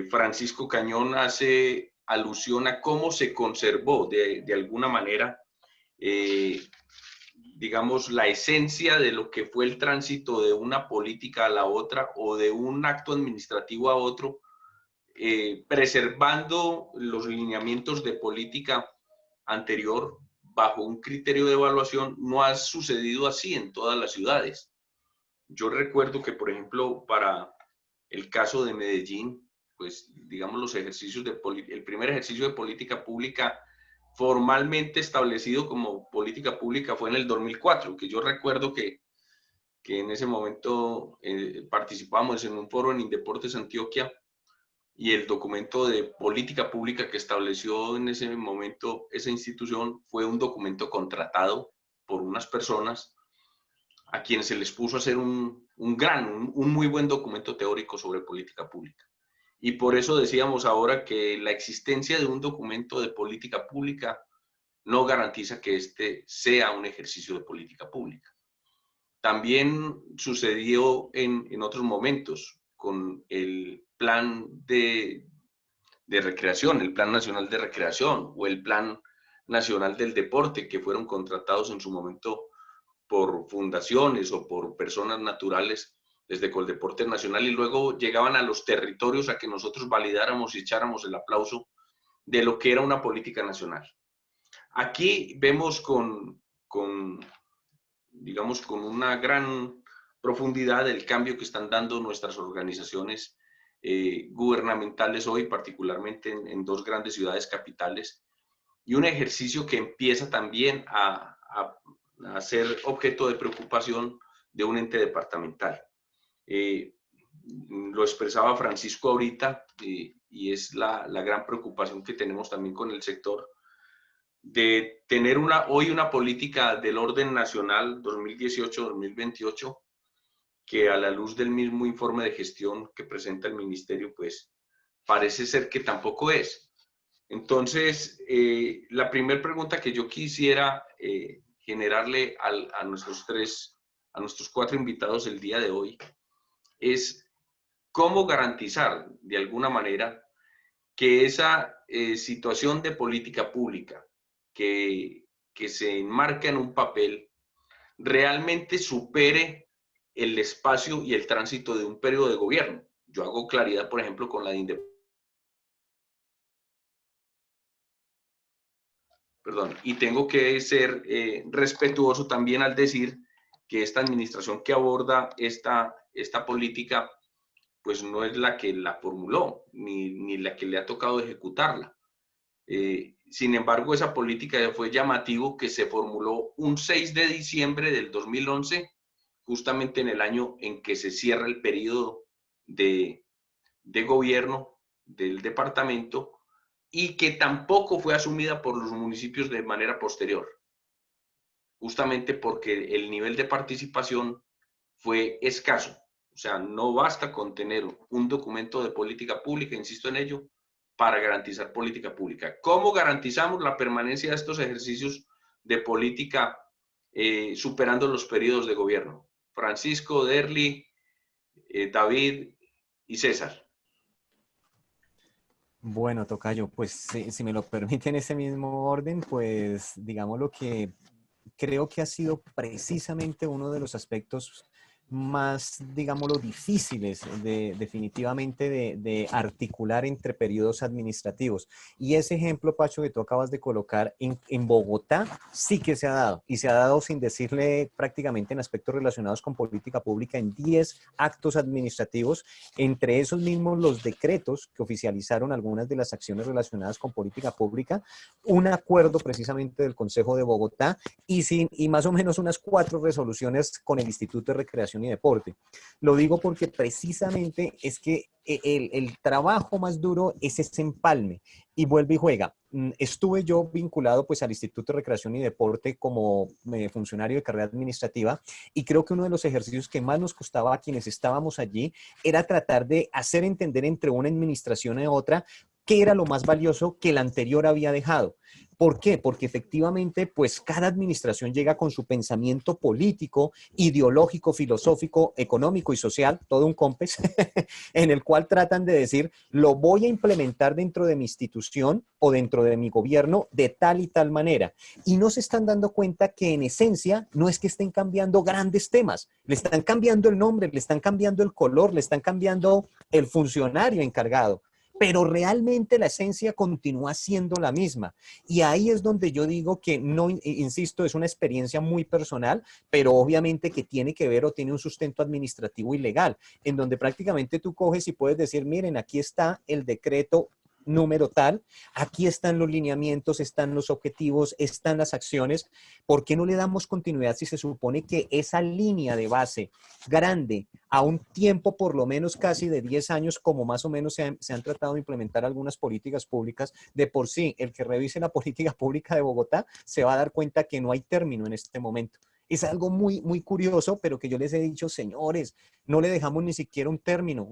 Francisco Cañón hace alusión a cómo se conservó de alguna manera, digamos, la esencia de lo que fue el tránsito de una política a la otra o de un acto administrativo a otro, preservando los lineamientos de política anterior bajo un criterio de evaluación. No ha sucedido así en todas las ciudades. Yo recuerdo que, por ejemplo, para el caso de Medellín, pues, digamos, los ejercicios el primer ejercicio de política pública formalmente establecido como política pública fue en el 2004, que yo recuerdo que en ese momento participamos en un foro en Indeportes Antioquia y el documento de política pública que estableció en ese momento esa institución fue un documento contratado por unas personas a quienes se les puso a hacer un muy buen documento teórico sobre política pública. Y por eso decíamos ahora que la existencia de un documento de política pública no garantiza que este sea un ejercicio de política pública. También sucedió en otros momentos con el plan de recreación, el Plan Nacional de Recreación o el Plan Nacional del Deporte, que fueron contratados en su momento por fundaciones o por personas naturales desde Coldeportes Nacional y luego llegaban a los territorios a que nosotros validáramos y echáramos el aplauso de lo que era una política nacional. Aquí vemos digamos, con una gran profundidad el cambio que están dando nuestras organizaciones gubernamentales hoy, particularmente en dos grandes ciudades capitales, y un ejercicio que empieza también a ser objeto de preocupación de un ente departamental. Lo expresaba Francisco ahorita, y es la gran preocupación que tenemos también con el sector, de tener hoy una política del orden nacional 2018-2028 que a la luz del mismo informe de gestión que presenta el ministerio, pues parece ser que tampoco es. Entonces, la primera pregunta que yo quisiera generarle a nuestros cuatro invitados el día de hoy es cómo garantizar de alguna manera que esa situación de política pública que se enmarca en un papel realmente supere el espacio y el tránsito de un periodo de gobierno. Yo hago claridad, por ejemplo, con la de independencia. Perdón, y tengo que ser respetuoso también al decir que esta administración que aborda esta política, pues no es la que la formuló, ni la que le ha tocado ejecutarla. Sin embargo, esa política fue llamativo que se formuló un 6 de diciembre del 2011, justamente en el año en que se cierra el periodo de gobierno del departamento, y que tampoco fue asumida por los municipios de manera posterior, justamente porque el nivel de participación fue escaso. O sea, no basta con tener un documento de política pública, insisto en ello, para garantizar política pública. ¿Cómo garantizamos la permanencia de estos ejercicios de política superando los periodos de gobierno? Francisco, Derly, David y César. Bueno, tocayo, pues si me lo permite en ese mismo orden, pues digamos lo que creo que ha sido precisamente uno de los aspectos más, digámoslo, difíciles definitivamente de articular entre periodos administrativos. Y ese ejemplo, Pacho, que tú acabas de colocar en Bogotá, sí que se ha dado. Y se ha dado sin decirle prácticamente en aspectos relacionados con política pública en 10 actos administrativos, entre esos mismos los decretos que oficializaron algunas de las acciones relacionadas con política pública, un acuerdo precisamente del Consejo de Bogotá y más o menos unas 4 resoluciones con el Instituto de Recreación y Deporte. Lo digo porque precisamente es que el trabajo más duro es ese empalme y vuelve y juega. Estuve yo vinculado pues al Instituto de Recreación y Deporte como funcionario de carrera administrativa y creo que uno de los ejercicios que más nos costaba a quienes estábamos allí era tratar de hacer entender entre una administración y otra qué era lo más valioso que la anterior había dejado. ¿Por qué? Porque efectivamente, pues cada administración llega con su pensamiento político, ideológico, filosófico, económico y social, todo un COMPES, en el cual tratan de decir, lo voy a implementar dentro de mi institución o dentro de mi gobierno de tal y tal manera. Y no se están dando cuenta que en esencia no es que estén cambiando grandes temas, le están cambiando el nombre, le están cambiando el color, le están cambiando el funcionario encargado. Pero realmente la esencia continúa siendo la misma. Y ahí es donde yo digo que no, insisto, es una experiencia muy personal, pero obviamente que tiene que ver o tiene un sustento administrativo y legal, en donde prácticamente tú coges y puedes decir, miren, aquí está el decreto número tal, aquí están los lineamientos, están los objetivos, están las acciones. ¿Por qué no le damos continuidad si se supone que esa línea de base grande a un tiempo por lo menos casi de 10 años, como más o menos se han tratado de implementar algunas políticas públicas, de por sí, el que revise la política pública de Bogotá se va a dar cuenta que no hay término en este momento? Es algo muy, muy curioso, pero que yo les he dicho, señores, no le dejamos ni siquiera un término.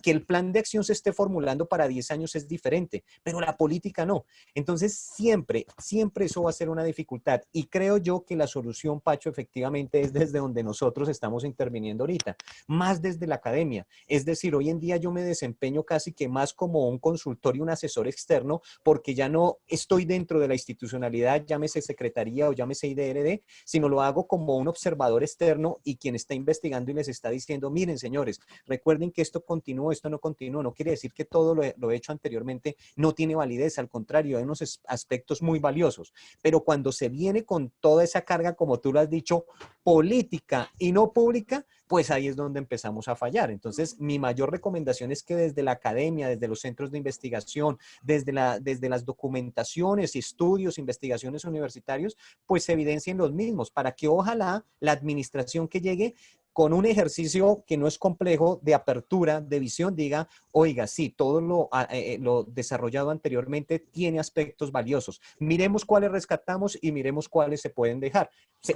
Que el plan de acción se esté formulando para 10 años es diferente, pero la política no. Entonces, siempre, siempre eso va a ser una dificultad. Y creo yo que la solución, Pacho, efectivamente es desde donde nosotros estamos interviniendo ahorita, más desde la academia. Es decir, hoy en día yo me desempeño casi que más como un consultor y un asesor externo, porque ya no estoy dentro de la institucionalidad, llámese secretaría o llámese IDRD, sino lo hago como un observador externo y quien está investigando y les está diciendo, miren señores, recuerden que esto continúa, esto no continúa, no quiere decir que todo lo hecho anteriormente no tiene validez, al contrario, hay unos aspectos muy valiosos, pero cuando se viene con toda esa carga, como tú lo has dicho, política y no pública, pues ahí es donde empezamos a fallar. Entonces, mi mayor recomendación es que desde la academia, desde los centros de investigación, desde las documentaciones, estudios, investigaciones universitarios, pues se evidencien los mismos, para que ojalá la administración que llegue con un ejercicio que no es complejo de apertura, de visión, diga, oiga, sí, todo lo desarrollado anteriormente tiene aspectos valiosos. Miremos cuáles rescatamos y miremos cuáles se pueden dejar.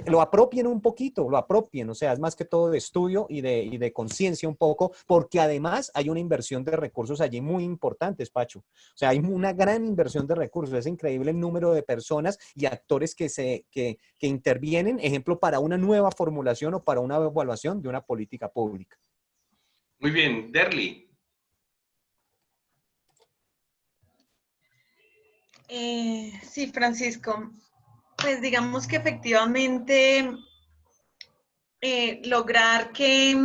Lo apropien un poquito, lo apropien, o sea, es más que todo de estudio y de conciencia un poco, porque además hay una inversión de recursos allí muy importantes, Pacho. O sea, hay una gran inversión de recursos, es increíble el número de personas y actores que intervienen, ejemplo, para una nueva formulación o para una evaluación de una política pública. Muy bien, Derly. Sí, Francisco, pues digamos que efectivamente lograr que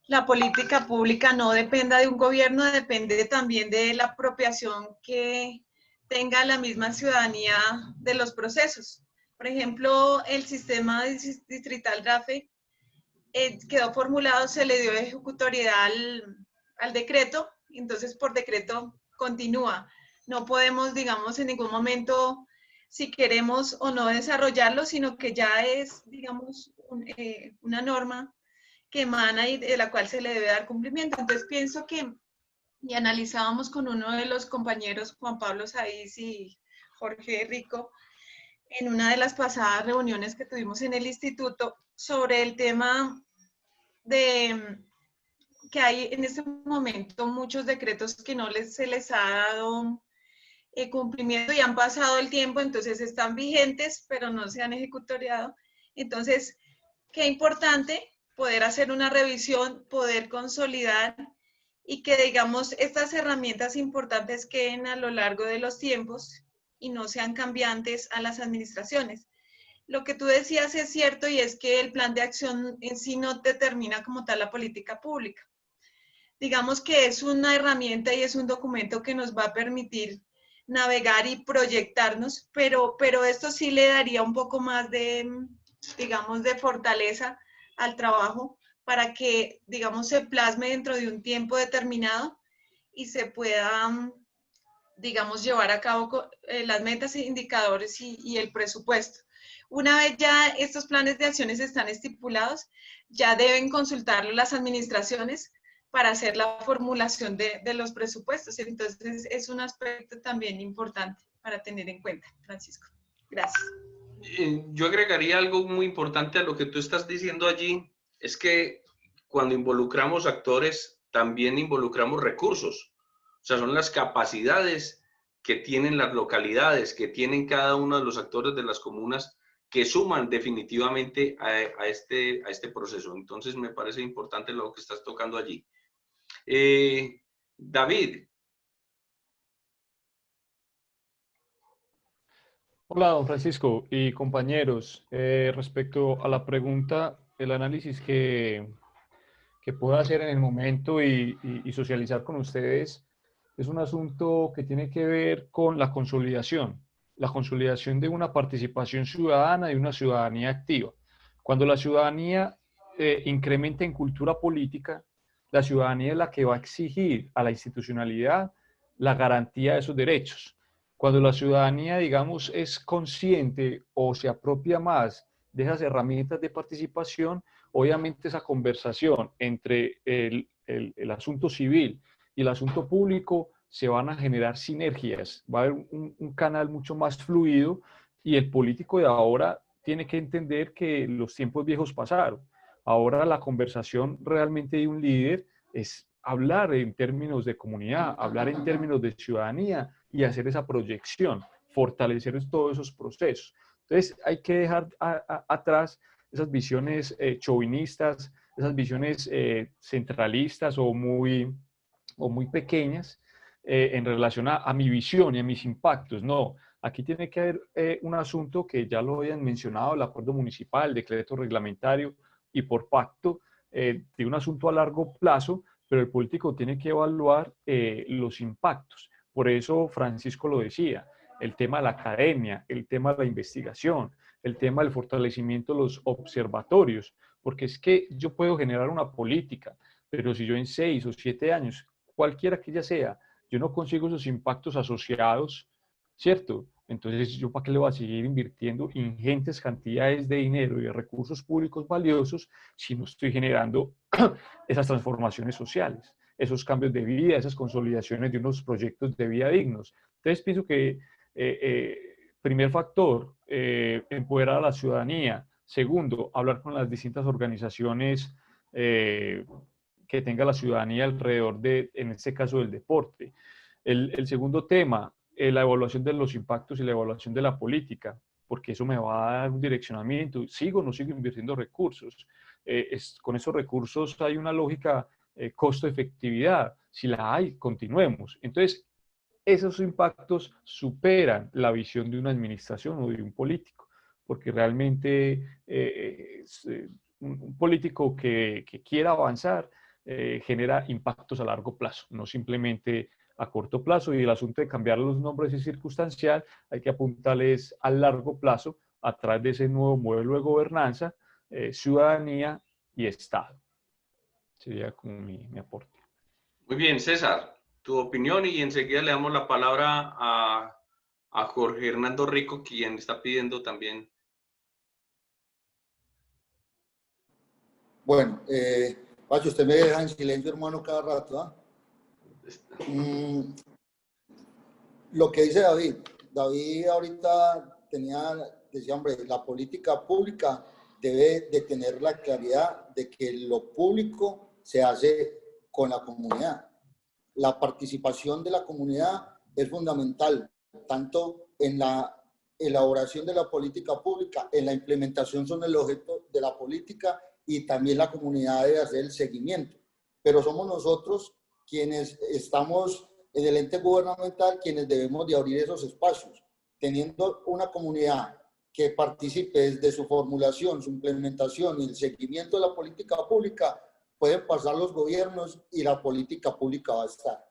la política pública no dependa de un gobierno, depende también de la apropiación que tenga la misma ciudadanía de los procesos. Por ejemplo, el sistema distrital RAFE quedó formulado, se le dio ejecutoriedad al decreto, entonces por decreto continúa. No podemos, digamos, en ningún momento, si queremos o no desarrollarlo, sino que ya es, digamos, una norma que emana y de la cual se le debe dar cumplimiento. Entonces pienso que, y analizábamos con uno de los compañeros, Juan Pablo Saiz y Jorge Rico, en una de las pasadas reuniones que tuvimos en el instituto, sobre el tema de que hay en este momento muchos decretos que no se les ha dado cumplimiento y han pasado el tiempo, entonces están vigentes, pero no se han ejecutoriado. Entonces, qué importante poder hacer una revisión, poder consolidar y que, digamos, estas herramientas importantes queden a lo largo de los tiempos y no sean cambiantes a las administraciones. Lo que tú decías es cierto y es que el plan de acción en sí no determina como tal la política pública. Digamos que es una herramienta y es un documento que nos va a permitir navegar y proyectarnos, pero esto sí le daría un poco más de, digamos, de fortaleza al trabajo para que, digamos, se plasme dentro de un tiempo determinado y se pueda, digamos, llevar a cabo las metas, indicadores y el presupuesto. Una vez ya estos planes de acciones están estipulados, ya deben consultarlo las administraciones para hacer la formulación de los presupuestos. Entonces, es un aspecto también importante para tener en cuenta, Francisco. Gracias. Yo agregaría algo muy importante a lo que tú estás diciendo allí, es que cuando involucramos actores, también involucramos recursos. O sea, son las capacidades que tienen las localidades, que tienen cada uno de los actores de las comunas, que suman definitivamente a este proceso. Entonces, me parece importante lo que estás tocando allí. David. Hola, don Francisco y compañeros. Respecto a la pregunta, el análisis que puedo hacer en el momento y socializar con ustedes es un asunto que tiene que ver con la consolidación de una participación ciudadana y una ciudadanía activa. Cuando la ciudadanía incrementa en cultura política, la ciudadanía es la que va a exigir a la institucionalidad la garantía de esos derechos. Cuando la ciudadanía, digamos, es consciente o se apropia más de esas herramientas de participación, obviamente esa conversación entre el asunto civil y el asunto público se van a generar sinergias, va a haber un canal mucho más fluido y el político de ahora tiene que entender que los tiempos viejos pasaron. Ahora la conversación realmente de un líder es hablar en términos de comunidad, hablar en términos de ciudadanía y hacer esa proyección, fortalecer todos esos procesos. Entonces hay que dejar atrás esas visiones chauvinistas, esas visiones centralistas o muy pequeñas en relación a mi visión y a mis impactos. No, aquí tiene que haber un asunto que ya lo habían mencionado, el acuerdo municipal, el decreto reglamentario y por pacto de un asunto a largo plazo, pero el político tiene que evaluar los impactos. Por eso Francisco lo decía, el tema de la academia, el tema de la investigación, el tema del fortalecimiento de los observatorios, porque es que yo puedo generar una política, pero si yo en 6 o 7 años, cualquiera que ella sea, yo no consigo esos impactos asociados, ¿cierto? Entonces, ¿yo para qué le voy a seguir invirtiendo ingentes cantidades de dinero y de recursos públicos valiosos si no estoy generando esas transformaciones sociales, esos cambios de vida, esas consolidaciones de unos proyectos de vida dignos? Entonces, pienso que primer factor, empoderar a la ciudadanía. Segundo, hablar con las distintas organizaciones que tenga la ciudadanía alrededor de, en este caso, del deporte. El segundo tema, la evaluación de los impactos y la evaluación de la política, porque eso me va a dar un direccionamiento. ¿Sigo o no sigo invirtiendo recursos? Con esos recursos hay una lógica costo-efectividad. Si la hay, continuemos. Entonces, esos impactos superan la visión de una administración o de un político, porque realmente un político que quiera avanzar genera impactos a largo plazo, no simplemente a corto plazo, y el asunto de cambiar los nombres es circunstancial, hay que apuntarles a largo plazo a través de ese nuevo modelo de gobernanza, ciudadanía y Estado. Sería como mi aporte. Muy bien, César, tu opinión, y enseguida le damos la palabra a Jorge Hernando Rico, quien está pidiendo también. Bueno, Pacho, usted me deja en silencio, hermano, cada rato, ¿ah? Lo que dice David ahorita decía, hombre, la política pública debe de tener la claridad de que lo público se hace con la comunidad. La participación de la comunidad es fundamental, tanto en la elaboración de la política pública, en la implementación son el objeto de la política, y también la comunidad debe hacer el seguimiento. Pero somos nosotros quienes estamos en el ente gubernamental quienes debemos de abrir esos espacios, teniendo una comunidad que participe desde su formulación, su implementación y el seguimiento de la política pública. Pueden pasar los gobiernos y la política pública va a estar.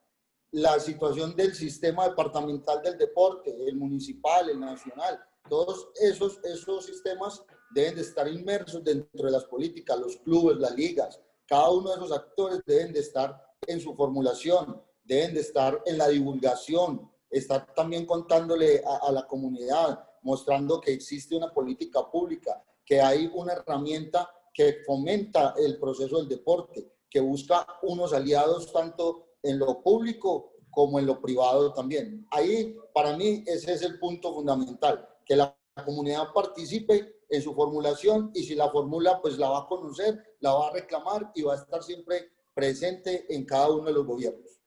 La situación del sistema departamental del deporte, el municipal, el nacional, todos esos sistemas deben de estar inmersos dentro de las políticas, los clubes, las ligas. Cada uno de esos actores deben de estar en su formulación, deben de estar en la divulgación, estar también contándole a la comunidad, mostrando que existe una política pública, que hay una herramienta que fomenta el proceso del deporte, que busca unos aliados tanto en lo público como en lo privado también. Ahí, para mí, ese es el punto fundamental, que la comunidad participe en su formulación, y si la formula, pues la va a conocer, la va a reclamar y va a estar siempre presente en cada uno de los gobiernos.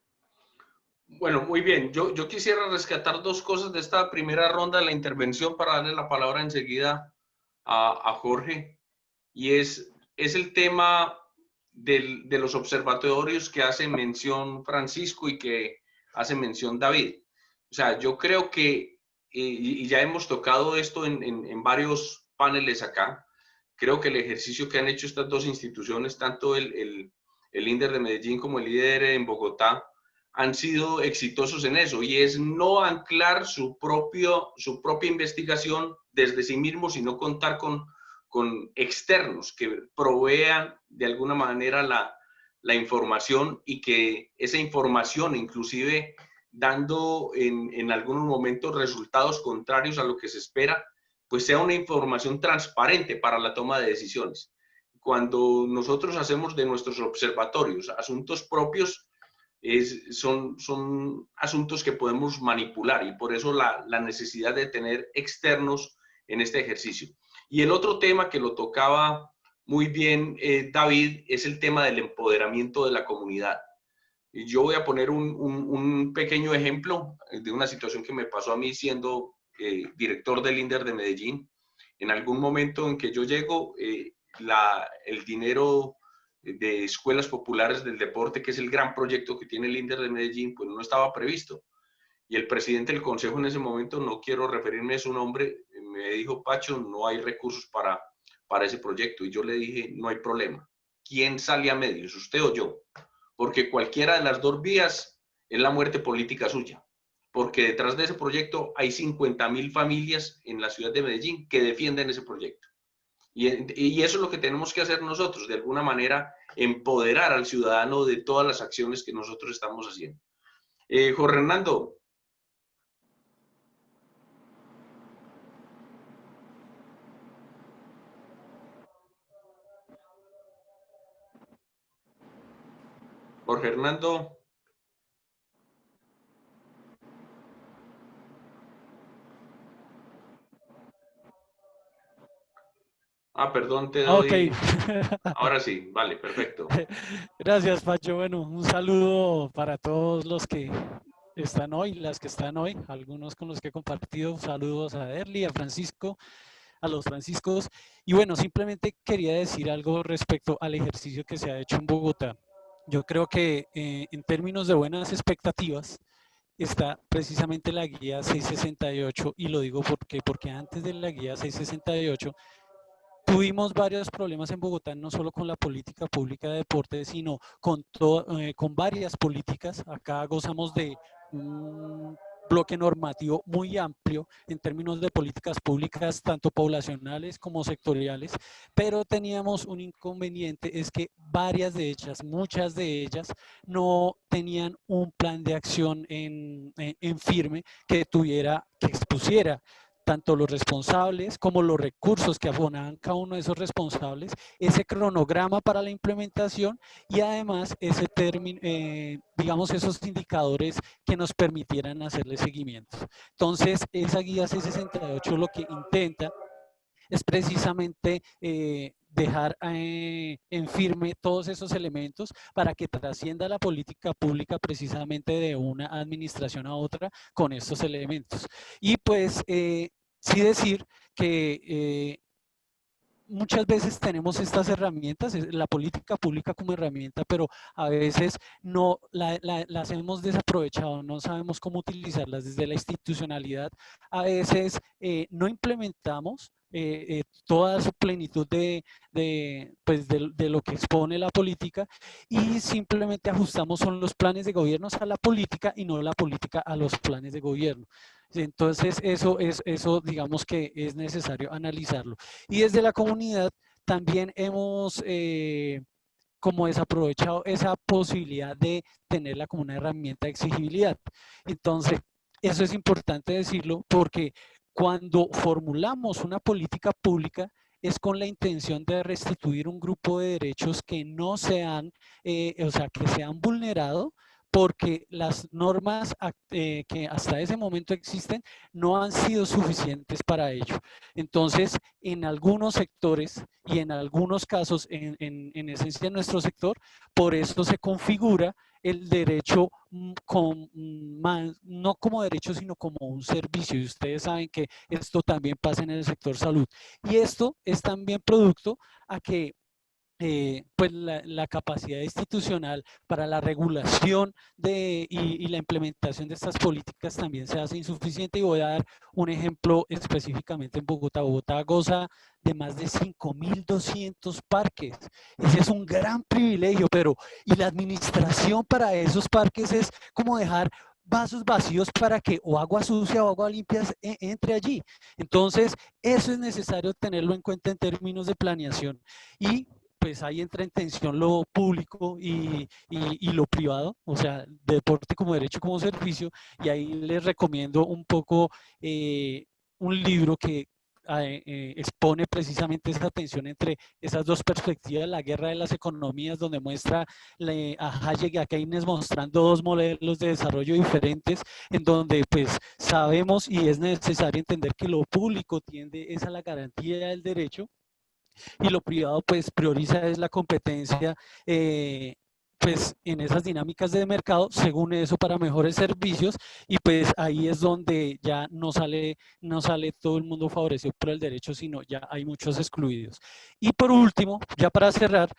Bueno, muy bien. Yo quisiera rescatar dos cosas de esta primera ronda de la intervención para darle la palabra enseguida a Jorge, y es el tema de los observatorios que hace mención Francisco y que hace mención David. O sea, yo creo que, y ya hemos tocado esto en varios paneles acá, creo que el ejercicio que han hecho estas dos instituciones, tanto el INDER de Medellín como el IDER en Bogotá, han sido exitosos en eso, y es no anclar su propia investigación desde sí mismo, sino contar con externos que provean de alguna manera la información, y que esa información inclusive dando en algunos momentos resultados contrarios a lo que se espera, pues sea una información transparente para la toma de decisiones. Cuando nosotros hacemos de nuestros observatorios asuntos propios, son asuntos que podemos manipular, y por eso la necesidad de tener externos en este ejercicio. Y el otro tema que lo tocaba muy bien David es el tema del empoderamiento de la comunidad. Y yo voy a poner un pequeño ejemplo de una situación que me pasó a mí siendo director del INDER de Medellín. En algún momento en que yo llego, el dinero de escuelas populares del deporte, que es el gran proyecto que tiene el INDER de Medellín, pues no estaba previsto. Y el presidente del consejo en ese momento, no quiero referirme a su nombre, me dijo: Pacho, no hay recursos para ese proyecto. Y yo le dije: no hay problema. ¿Quién sale a medios, usted o yo? Porque cualquiera de las dos vías es la muerte política suya. Porque detrás de ese proyecto hay 50.000 familias en la ciudad de Medellín que defienden ese proyecto. Y eso es lo que tenemos que hacer nosotros, de alguna manera, empoderar al ciudadano de todas las acciones que nosotros estamos haciendo. Jorge Hernando. Jorge Hernando. Perdón, te doy. Okay. Ahora sí, vale, perfecto. Gracias, Pacho. Bueno, un saludo para todos los que están hoy, las que están hoy, algunos con los que he compartido. Saludos a Erly, a Francisco, a los Franciscos. Y bueno, simplemente quería decir algo respecto al ejercicio que se ha hecho en Bogotá. Yo creo que en términos de buenas expectativas está precisamente la guía 668, y lo digo porque antes de la guía 668 tuvimos varios problemas en Bogotá, no solo con la política pública de deporte, sino con varias políticas. Acá gozamos de un bloque normativo muy amplio en términos de políticas públicas, tanto poblacionales como sectoriales, pero teníamos un inconveniente, es que varias de ellas, muchas de ellas, no tenían un plan de acción en firme que expusiera tanto los responsables como los recursos que abonaban cada uno de esos responsables, ese cronograma para la implementación y además ese término, digamos, esos indicadores que nos permitieran hacerle seguimiento. Entonces, esa guía 668 lo que intenta es precisamente dejar en firme todos esos elementos para que trascienda la política pública precisamente de una administración a otra con estos elementos. Y pues sí decir que muchas veces tenemos estas herramientas, la política pública como herramienta, pero a veces no las hemos desaprovechado, no sabemos cómo utilizarlas desde la institucionalidad. A veces no implementamos toda su plenitud de lo que expone la política, y simplemente ajustamos son los planes de gobierno a la política y no la política a los planes de gobierno. Entonces eso digamos que es necesario analizarlo. Y desde la comunidad también hemos como desaprovechado esa posibilidad de tenerla como una herramienta de exigibilidad. Entonces, eso es importante decirlo porque cuando formulamos una política pública es con la intención de restituir un grupo de derechos que no sean, o sea, que se han vulnerado, porque las normas que hasta ese momento existen no han sido suficientes para ello. Entonces, en algunos sectores y en algunos casos, en esencia en nuestro sector, por eso se configura el derecho no como derecho, sino como un servicio. Y ustedes saben que esto también pasa en el sector salud. Y esto es también producto a que pues la capacidad institucional para la regulación y la implementación de estas políticas también se hace insuficiente. Y voy a dar un ejemplo específicamente en Bogotá. Bogotá goza de más de 5.200 parques. Ese es un gran privilegio, pero y la administración para esos parques es como dejar vasos vacíos para que o agua sucia o agua limpia entre allí. Entonces, eso es necesario tenerlo en cuenta en términos de planeación. Y pues ahí entra en tensión lo público y lo privado, o sea, deporte como derecho como servicio, y ahí les recomiendo un poco un libro que expone precisamente esa tensión entre esas dos perspectivas, la guerra de las economías, donde muestra a Hayek y a Keynes mostrando dos modelos de desarrollo diferentes, en donde pues sabemos y es necesario entender que lo público tiende es a la garantía del derecho y lo privado pues prioriza es la competencia pues en esas dinámicas de mercado, según eso, para mejores servicios, y pues ahí es donde ya no sale todo el mundo favorecido por el derecho, sino ya hay muchos excluidos. Y por último, ya para cerrar,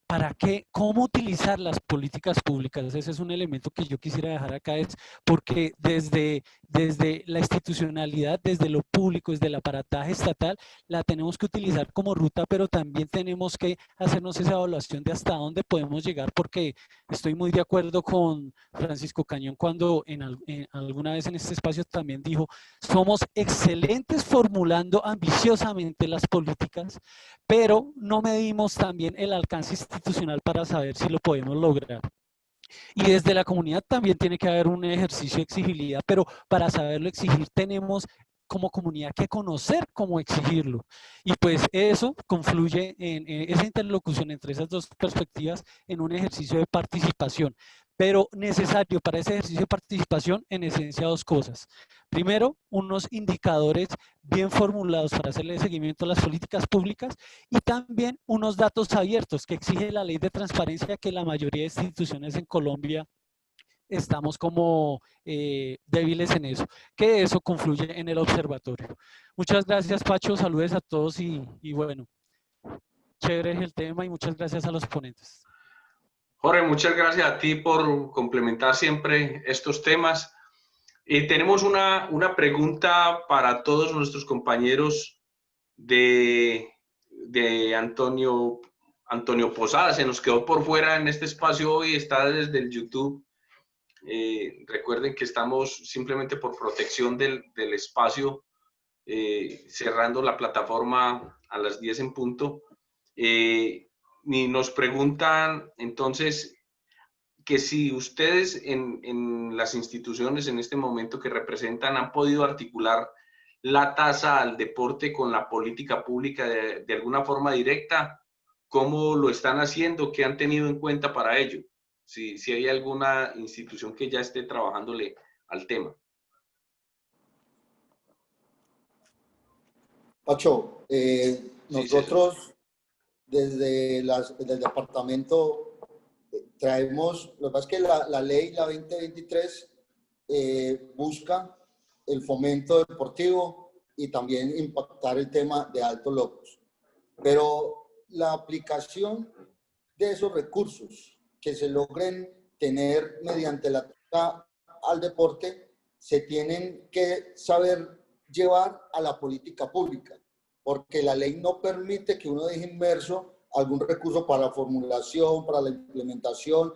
¿para qué? ¿Cómo utilizar las políticas públicas? Ese es un elemento que yo quisiera dejar acá, es porque desde la institucionalidad, desde lo público, desde el aparataje estatal, la tenemos que utilizar como ruta, pero también tenemos que hacernos esa evaluación de hasta dónde podemos llegar, porque estoy muy de acuerdo con Francisco Cañón cuando alguna vez en este espacio también dijo, somos excelentes formulando ambiciosamente las políticas, pero no medimos también el alcance institucional para saber si lo podemos lograr. Y desde la comunidad también tiene que haber un ejercicio de exigibilidad, pero para saberlo exigir tenemos como comunidad que conocer cómo exigirlo. Y pues eso confluye en esa interlocución entre esas dos perspectivas en un ejercicio de participación. Pero necesario para ese ejercicio de participación, en esencia, dos cosas. Primero, unos indicadores bien formulados para hacerle seguimiento a las políticas públicas y también unos datos abiertos que exige la ley de transparencia que la mayoría de instituciones en Colombia estamos como débiles en eso, que eso confluye en el observatorio. Muchas gracias, Pacho, saludos a todos y bueno, chévere es el tema y muchas gracias a los ponentes. Jorge, muchas gracias a ti por complementar siempre estos temas. Tenemos una pregunta para todos nuestros compañeros de Antonio Posada. Se nos quedó por fuera en este espacio hoy, está desde el YouTube. Recuerden que estamos simplemente por protección del espacio, cerrando la plataforma a las 10 en punto. Y nos preguntan entonces que si ustedes en las instituciones en este momento que representan han podido articular la tasa al deporte con la política pública de alguna forma directa, ¿cómo lo están haciendo? ¿Qué han tenido en cuenta para ello? Si hay alguna institución que ya esté trabajándole al tema. Pacho, nosotros desde el departamento traemos, lo que pasa es que la ley, la 2023, busca el fomento deportivo y también impactar el tema de altos logros. Pero la aplicación de esos recursos que se logren tener mediante la tasa al deporte, se tienen que saber llevar a la política pública, porque la ley no permite que uno deje inmerso algún recurso para la formulación, para la implementación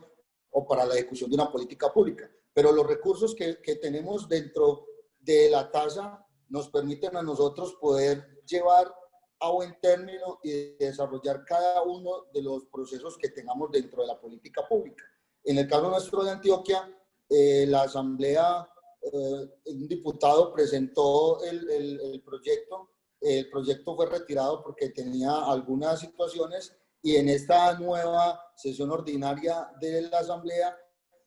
o para la ejecución de una política pública. Pero los recursos que tenemos dentro de la tasa nos permiten a nosotros poder llevar a buen término y desarrollar cada uno de los procesos que tengamos dentro de la política pública. En el caso nuestro de Antioquia, la asamblea, un diputado presentó el proyecto. El proyecto fue retirado porque tenía algunas situaciones y en esta nueva sesión ordinaria de la asamblea,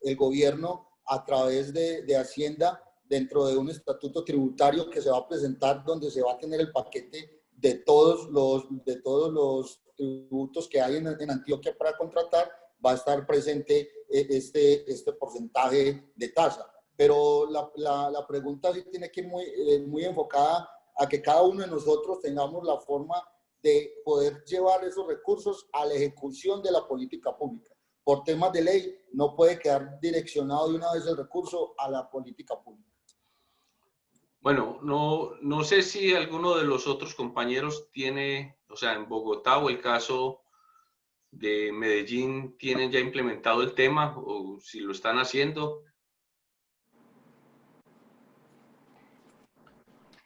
el gobierno a través de Hacienda, dentro de un estatuto tributario que se va a presentar, donde se va a tener el paquete de todos los tributos que hay en Antioquia para contratar, va a estar presente este porcentaje de tasa. Pero la pregunta sí tiene que ir muy enfocada a que cada uno de nosotros tengamos la forma de poder llevar esos recursos a la ejecución de la política pública. Por temas de ley no puede quedar direccionado de una vez el recurso a la política pública. Bueno, no sé si alguno de los otros compañeros tiene, o sea, en Bogotá o el caso de Medellín, tienen ya implementado el tema o si lo están haciendo.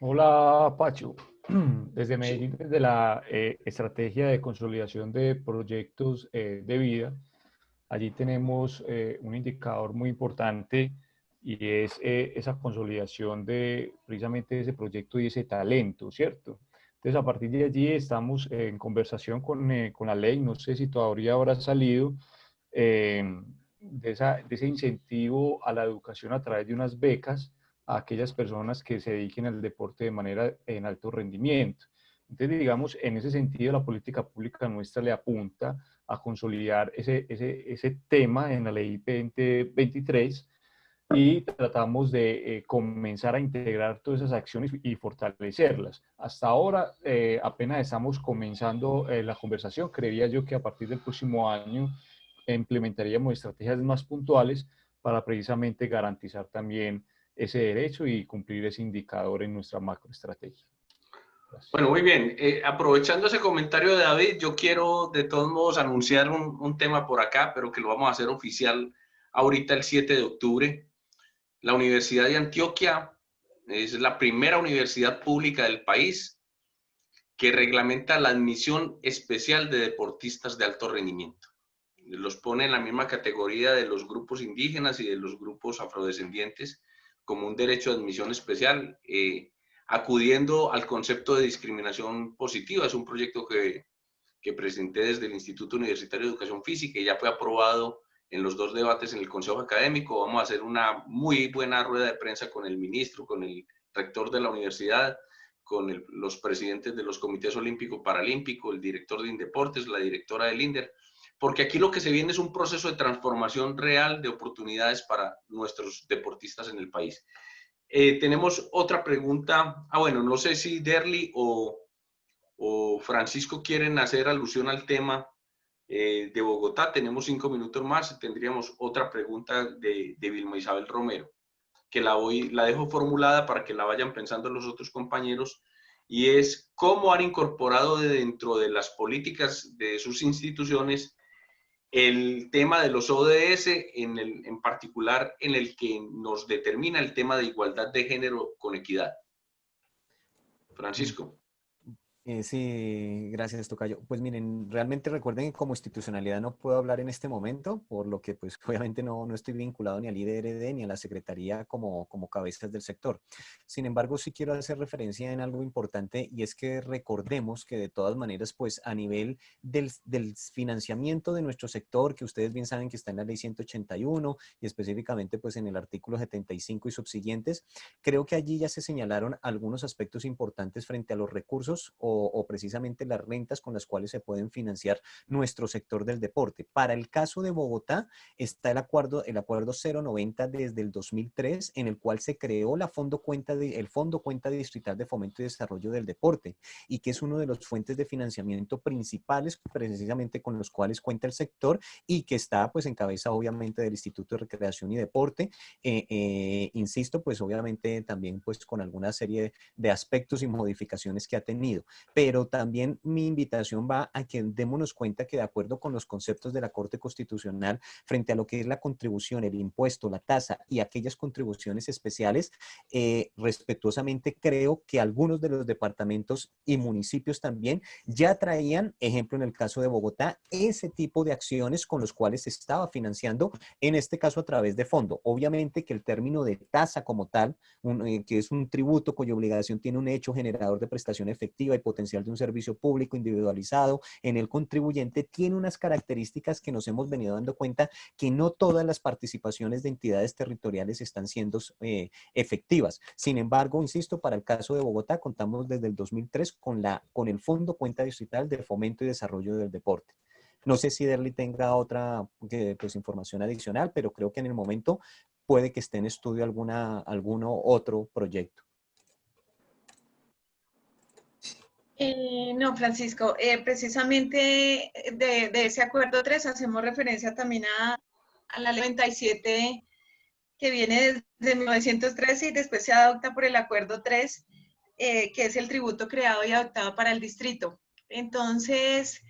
Hola, Pacho. desde Medellín, desde la estrategia de consolidación de proyectos de vida, allí tenemos un indicador muy importante y es esa consolidación de precisamente ese proyecto y ese talento, ¿cierto? Entonces, a partir de allí estamos en conversación con la ley, no sé si todavía habrá salido, de ese incentivo a la educación a través de unas becas a aquellas personas que se dediquen al deporte de manera en alto rendimiento. Entonces, digamos, en ese sentido, la política pública nuestra le apunta a consolidar ese tema en la ley 2023 y tratamos de comenzar a integrar todas esas acciones y fortalecerlas. Hasta ahora apenas estamos comenzando la conversación. Creería yo que a partir del próximo año implementaríamos estrategias más puntuales para precisamente garantizar también ese derecho y cumplir ese indicador en nuestra macroestrategia. Gracias. Bueno, muy bien. Aprovechando ese comentario de David, yo quiero de todos modos anunciar un tema por acá, pero que lo vamos a hacer oficial ahorita el 7 de octubre. La Universidad de Antioquia es la primera universidad pública del país que reglamenta la admisión especial de deportistas de alto rendimiento. Los pone en la misma categoría de los grupos indígenas y de los grupos afrodescendientes como un derecho de admisión especial, acudiendo al concepto de discriminación positiva. Es un proyecto que presenté desde el Instituto Universitario de Educación Física y ya fue aprobado en los 2 debates en el Consejo Académico. Vamos a hacer una muy buena rueda de prensa con el ministro, con el rector de la universidad, con los presidentes de los comités olímpico paralímpico, el director de Indeportes, la directora del INDER, porque aquí lo que se viene es un proceso de transformación real de oportunidades para nuestros deportistas en el país. Tenemos otra pregunta. Bueno, no sé si Derly o Francisco quieren hacer alusión al tema de Bogotá. Tenemos 5 minutos más. Tendríamos otra pregunta de Vilma Isabel Romero, que la dejo formulada para que la vayan pensando los otros compañeros, y es cómo han incorporado dentro de las políticas de sus instituciones el tema de los ODS, en particular en el que nos determina el tema de igualdad de género con equidad. Francisco. Sí, gracias, tocayo. Pues miren, realmente recuerden que como institucionalidad no puedo hablar en este momento, por lo que pues obviamente no estoy vinculado ni al IDRD ni a la Secretaría como cabezas del sector. Sin embargo, sí quiero hacer referencia en algo importante, y es que recordemos que de todas maneras, pues a nivel del financiamiento de nuestro sector, que ustedes bien saben que está en la ley 181 y específicamente pues en el artículo 75 y subsiguientes, creo que allí ya se señalaron algunos aspectos importantes frente a los recursos o precisamente las rentas con las cuales se pueden financiar nuestro sector del deporte. Para el caso de Bogotá está el acuerdo 090 desde el 2003, en el cual se creó el Fondo Cuenta Distrital de Fomento y Desarrollo del Deporte, y que es uno de los fuentes de financiamiento principales precisamente con los cuales cuenta el sector, y que está pues en cabeza obviamente del Instituto de Recreación y Deporte. Insisto, pues obviamente también pues con alguna serie de aspectos y modificaciones que ha tenido. Pero también mi invitación va a que démonos cuenta que de acuerdo con los conceptos de la Corte Constitucional frente a lo que es la contribución, el impuesto, la tasa y aquellas contribuciones especiales, respetuosamente creo que algunos de los departamentos y municipios también ya traían, ejemplo en el caso de Bogotá, ese tipo de acciones con los cuales se estaba financiando, en este caso a través de fondo. Obviamente que el término de tasa como tal, que es un tributo cuya obligación tiene un hecho generador de prestación efectiva y potencial de un servicio público individualizado en el contribuyente, tiene unas características que nos hemos venido dando cuenta que no todas las participaciones de entidades territoriales están siendo efectivas. Sin embargo, insisto, para el caso de Bogotá contamos desde el 2003 con el Fondo Cuenta Distrital de Fomento y Desarrollo del Deporte. No sé si Derly tenga otra pues, información adicional, pero creo que en el momento puede que esté en estudio alguno otro proyecto. No, Francisco, precisamente de ese acuerdo 3 hacemos referencia también a la ley 97 que viene desde 1913 y después se adopta por el acuerdo 3, que es el tributo creado y adoptado para el distrito. Entonces,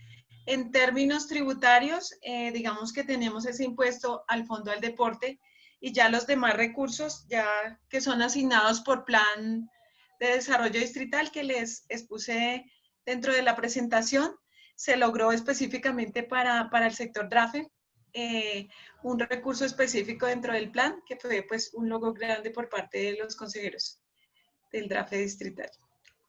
en términos tributarios, digamos que tenemos ese impuesto al Fondo del Deporte, y ya los demás recursos ya que son asignados por plan de desarrollo distrital que les expuse dentro de la presentación. Se logró específicamente para el sector DRAFE un recurso específico dentro del plan, que fue pues un logro grande por parte de los consejeros del DRAFE distrital.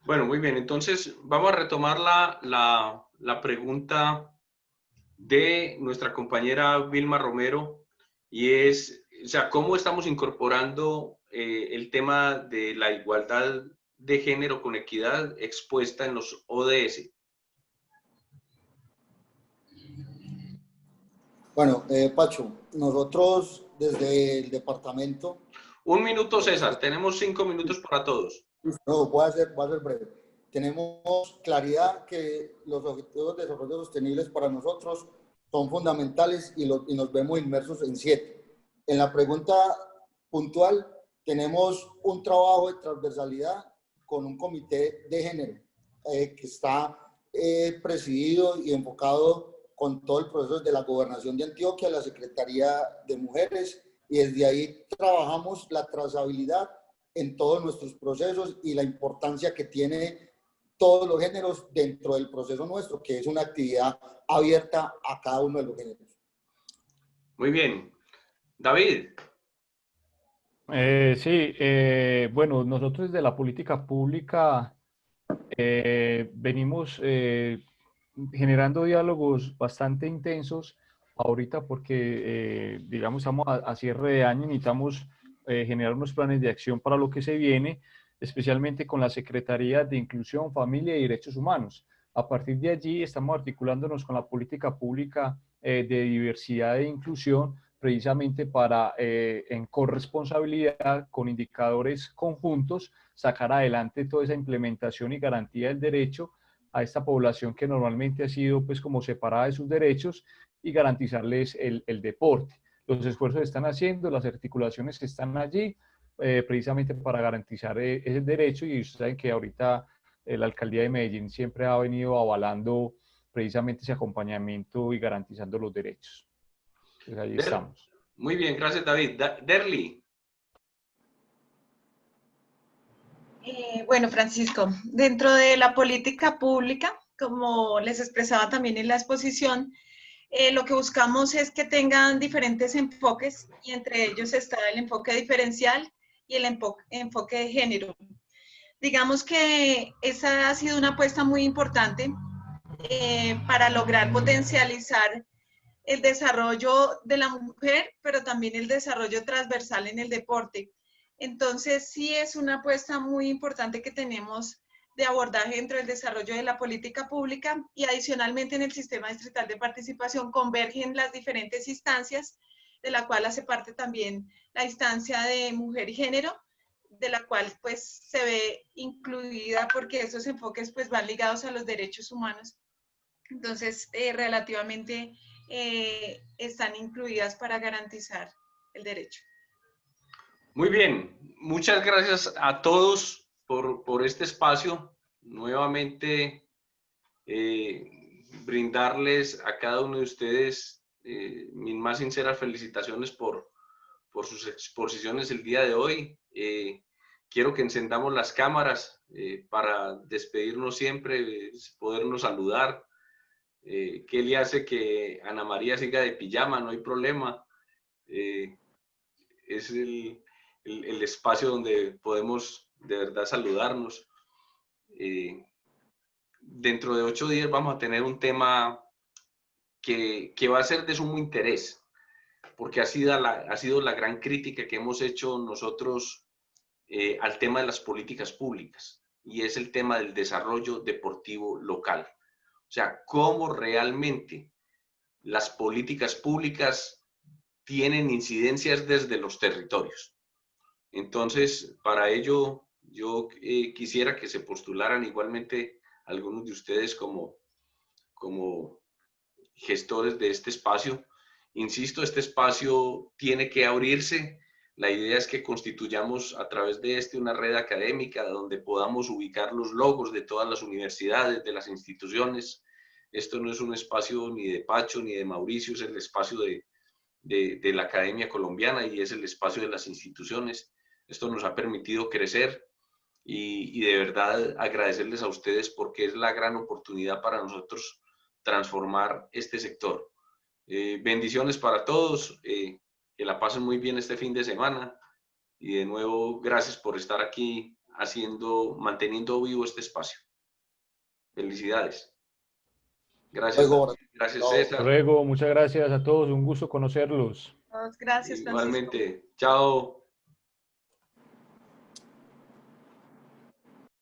Bueno, muy bien. Entonces, vamos a retomar la pregunta de nuestra compañera Vilma Romero, y es, o sea, ¿cómo estamos incorporando el tema de la igualdad de género con equidad expuesta en los ODS? Bueno, Pacho, nosotros desde el departamento... Un minuto, César. Tenemos 5 minutos para todos. No, voy a ser breve. Tenemos claridad que los objetivos de desarrollo sostenibles para nosotros son fundamentales y nos vemos inmersos en 7. En la pregunta puntual, tenemos un trabajo de transversalidad con un comité de género que está presidido y enfocado con todo el proceso de la Gobernación de Antioquia, la Secretaría de Mujeres, y desde ahí trabajamos la trazabilidad en todos nuestros procesos y la importancia que tiene todos los géneros dentro del proceso nuestro, que es una actividad abierta a cada uno de los géneros. Muy bien. David. Sí, bueno, nosotros desde la política pública venimos generando diálogos bastante intensos ahorita porque, digamos, estamos a cierre de año y necesitamos generar unos planes de acción para lo que se viene, especialmente con la Secretaría de Inclusión, Familia y Derechos Humanos. A partir de allí estamos articulándonos con la política pública de diversidad e inclusión, precisamente para, en corresponsabilidad, con indicadores conjuntos, sacar adelante toda esa implementación y garantía del derecho a esta población que normalmente ha sido pues como separada de sus derechos, y garantizarles el deporte. Los esfuerzos se están haciendo, las articulaciones están allí, precisamente para garantizar ese derecho, y ustedes saben que ahorita la Alcaldía de Medellín siempre ha venido avalando precisamente ese acompañamiento y garantizando los derechos. Entonces ahí estamos. Muy bien, gracias David. Derly. Bueno, Francisco, dentro de la política pública, como les expresaba también en la exposición, lo que buscamos es que tengan diferentes enfoques, y entre ellos está el enfoque diferencial y el enfoque de género. Digamos que esa ha sido una apuesta muy importante para lograr potencializar el desarrollo de la mujer, pero también el desarrollo transversal en el deporte. Entonces, sí es una apuesta muy importante que tenemos de abordaje dentro del desarrollo de la política pública, y adicionalmente en el sistema distrital de participación convergen las diferentes instancias, de la cual hace parte también la instancia de mujer y género, de la cual pues se ve incluida porque esos enfoques pues van ligados a los derechos humanos. Entonces, relativamente están incluidas para garantizar el derecho. Muy bien, muchas gracias a todos por este espacio. Nuevamente, brindarles a cada uno de ustedes mis más sinceras felicitaciones por sus exposiciones el día de hoy. Quiero que encendamos las cámaras para despedirnos siempre, podernos saludar. ¿Qué le hace que Ana María siga de pijama? No hay problema. Es el espacio donde podemos de verdad saludarnos. Dentro de 8 días vamos a tener un tema que va a ser de sumo interés, porque ha sido la gran crítica que hemos hecho nosotros al tema de las políticas públicas, y es el tema del desarrollo deportivo local. O sea, cómo realmente las políticas públicas tienen incidencias desde los territorios. Entonces, para ello, yo quisiera que se postularan igualmente algunos de ustedes como gestores de este espacio. Insisto, este espacio tiene que abrirse. La idea es que constituyamos a través de una red académica donde podamos ubicar los logos de todas las universidades, de las instituciones. Esto no es un espacio ni de Pacho ni de Mauricio, es el espacio de la Academia Colombiana, y es el espacio de las instituciones. Esto nos ha permitido crecer y de verdad agradecerles a ustedes porque es la gran oportunidad para nosotros transformar este sector. Bendiciones para todos, que la pasen muy bien este fin de semana y de nuevo gracias por estar aquí manteniendo vivo este espacio. Felicidades. Gracias, Luego, gracias chao. César. Luego, muchas gracias a todos, un gusto conocerlos. Gracias, Francisco. Igualmente, chao.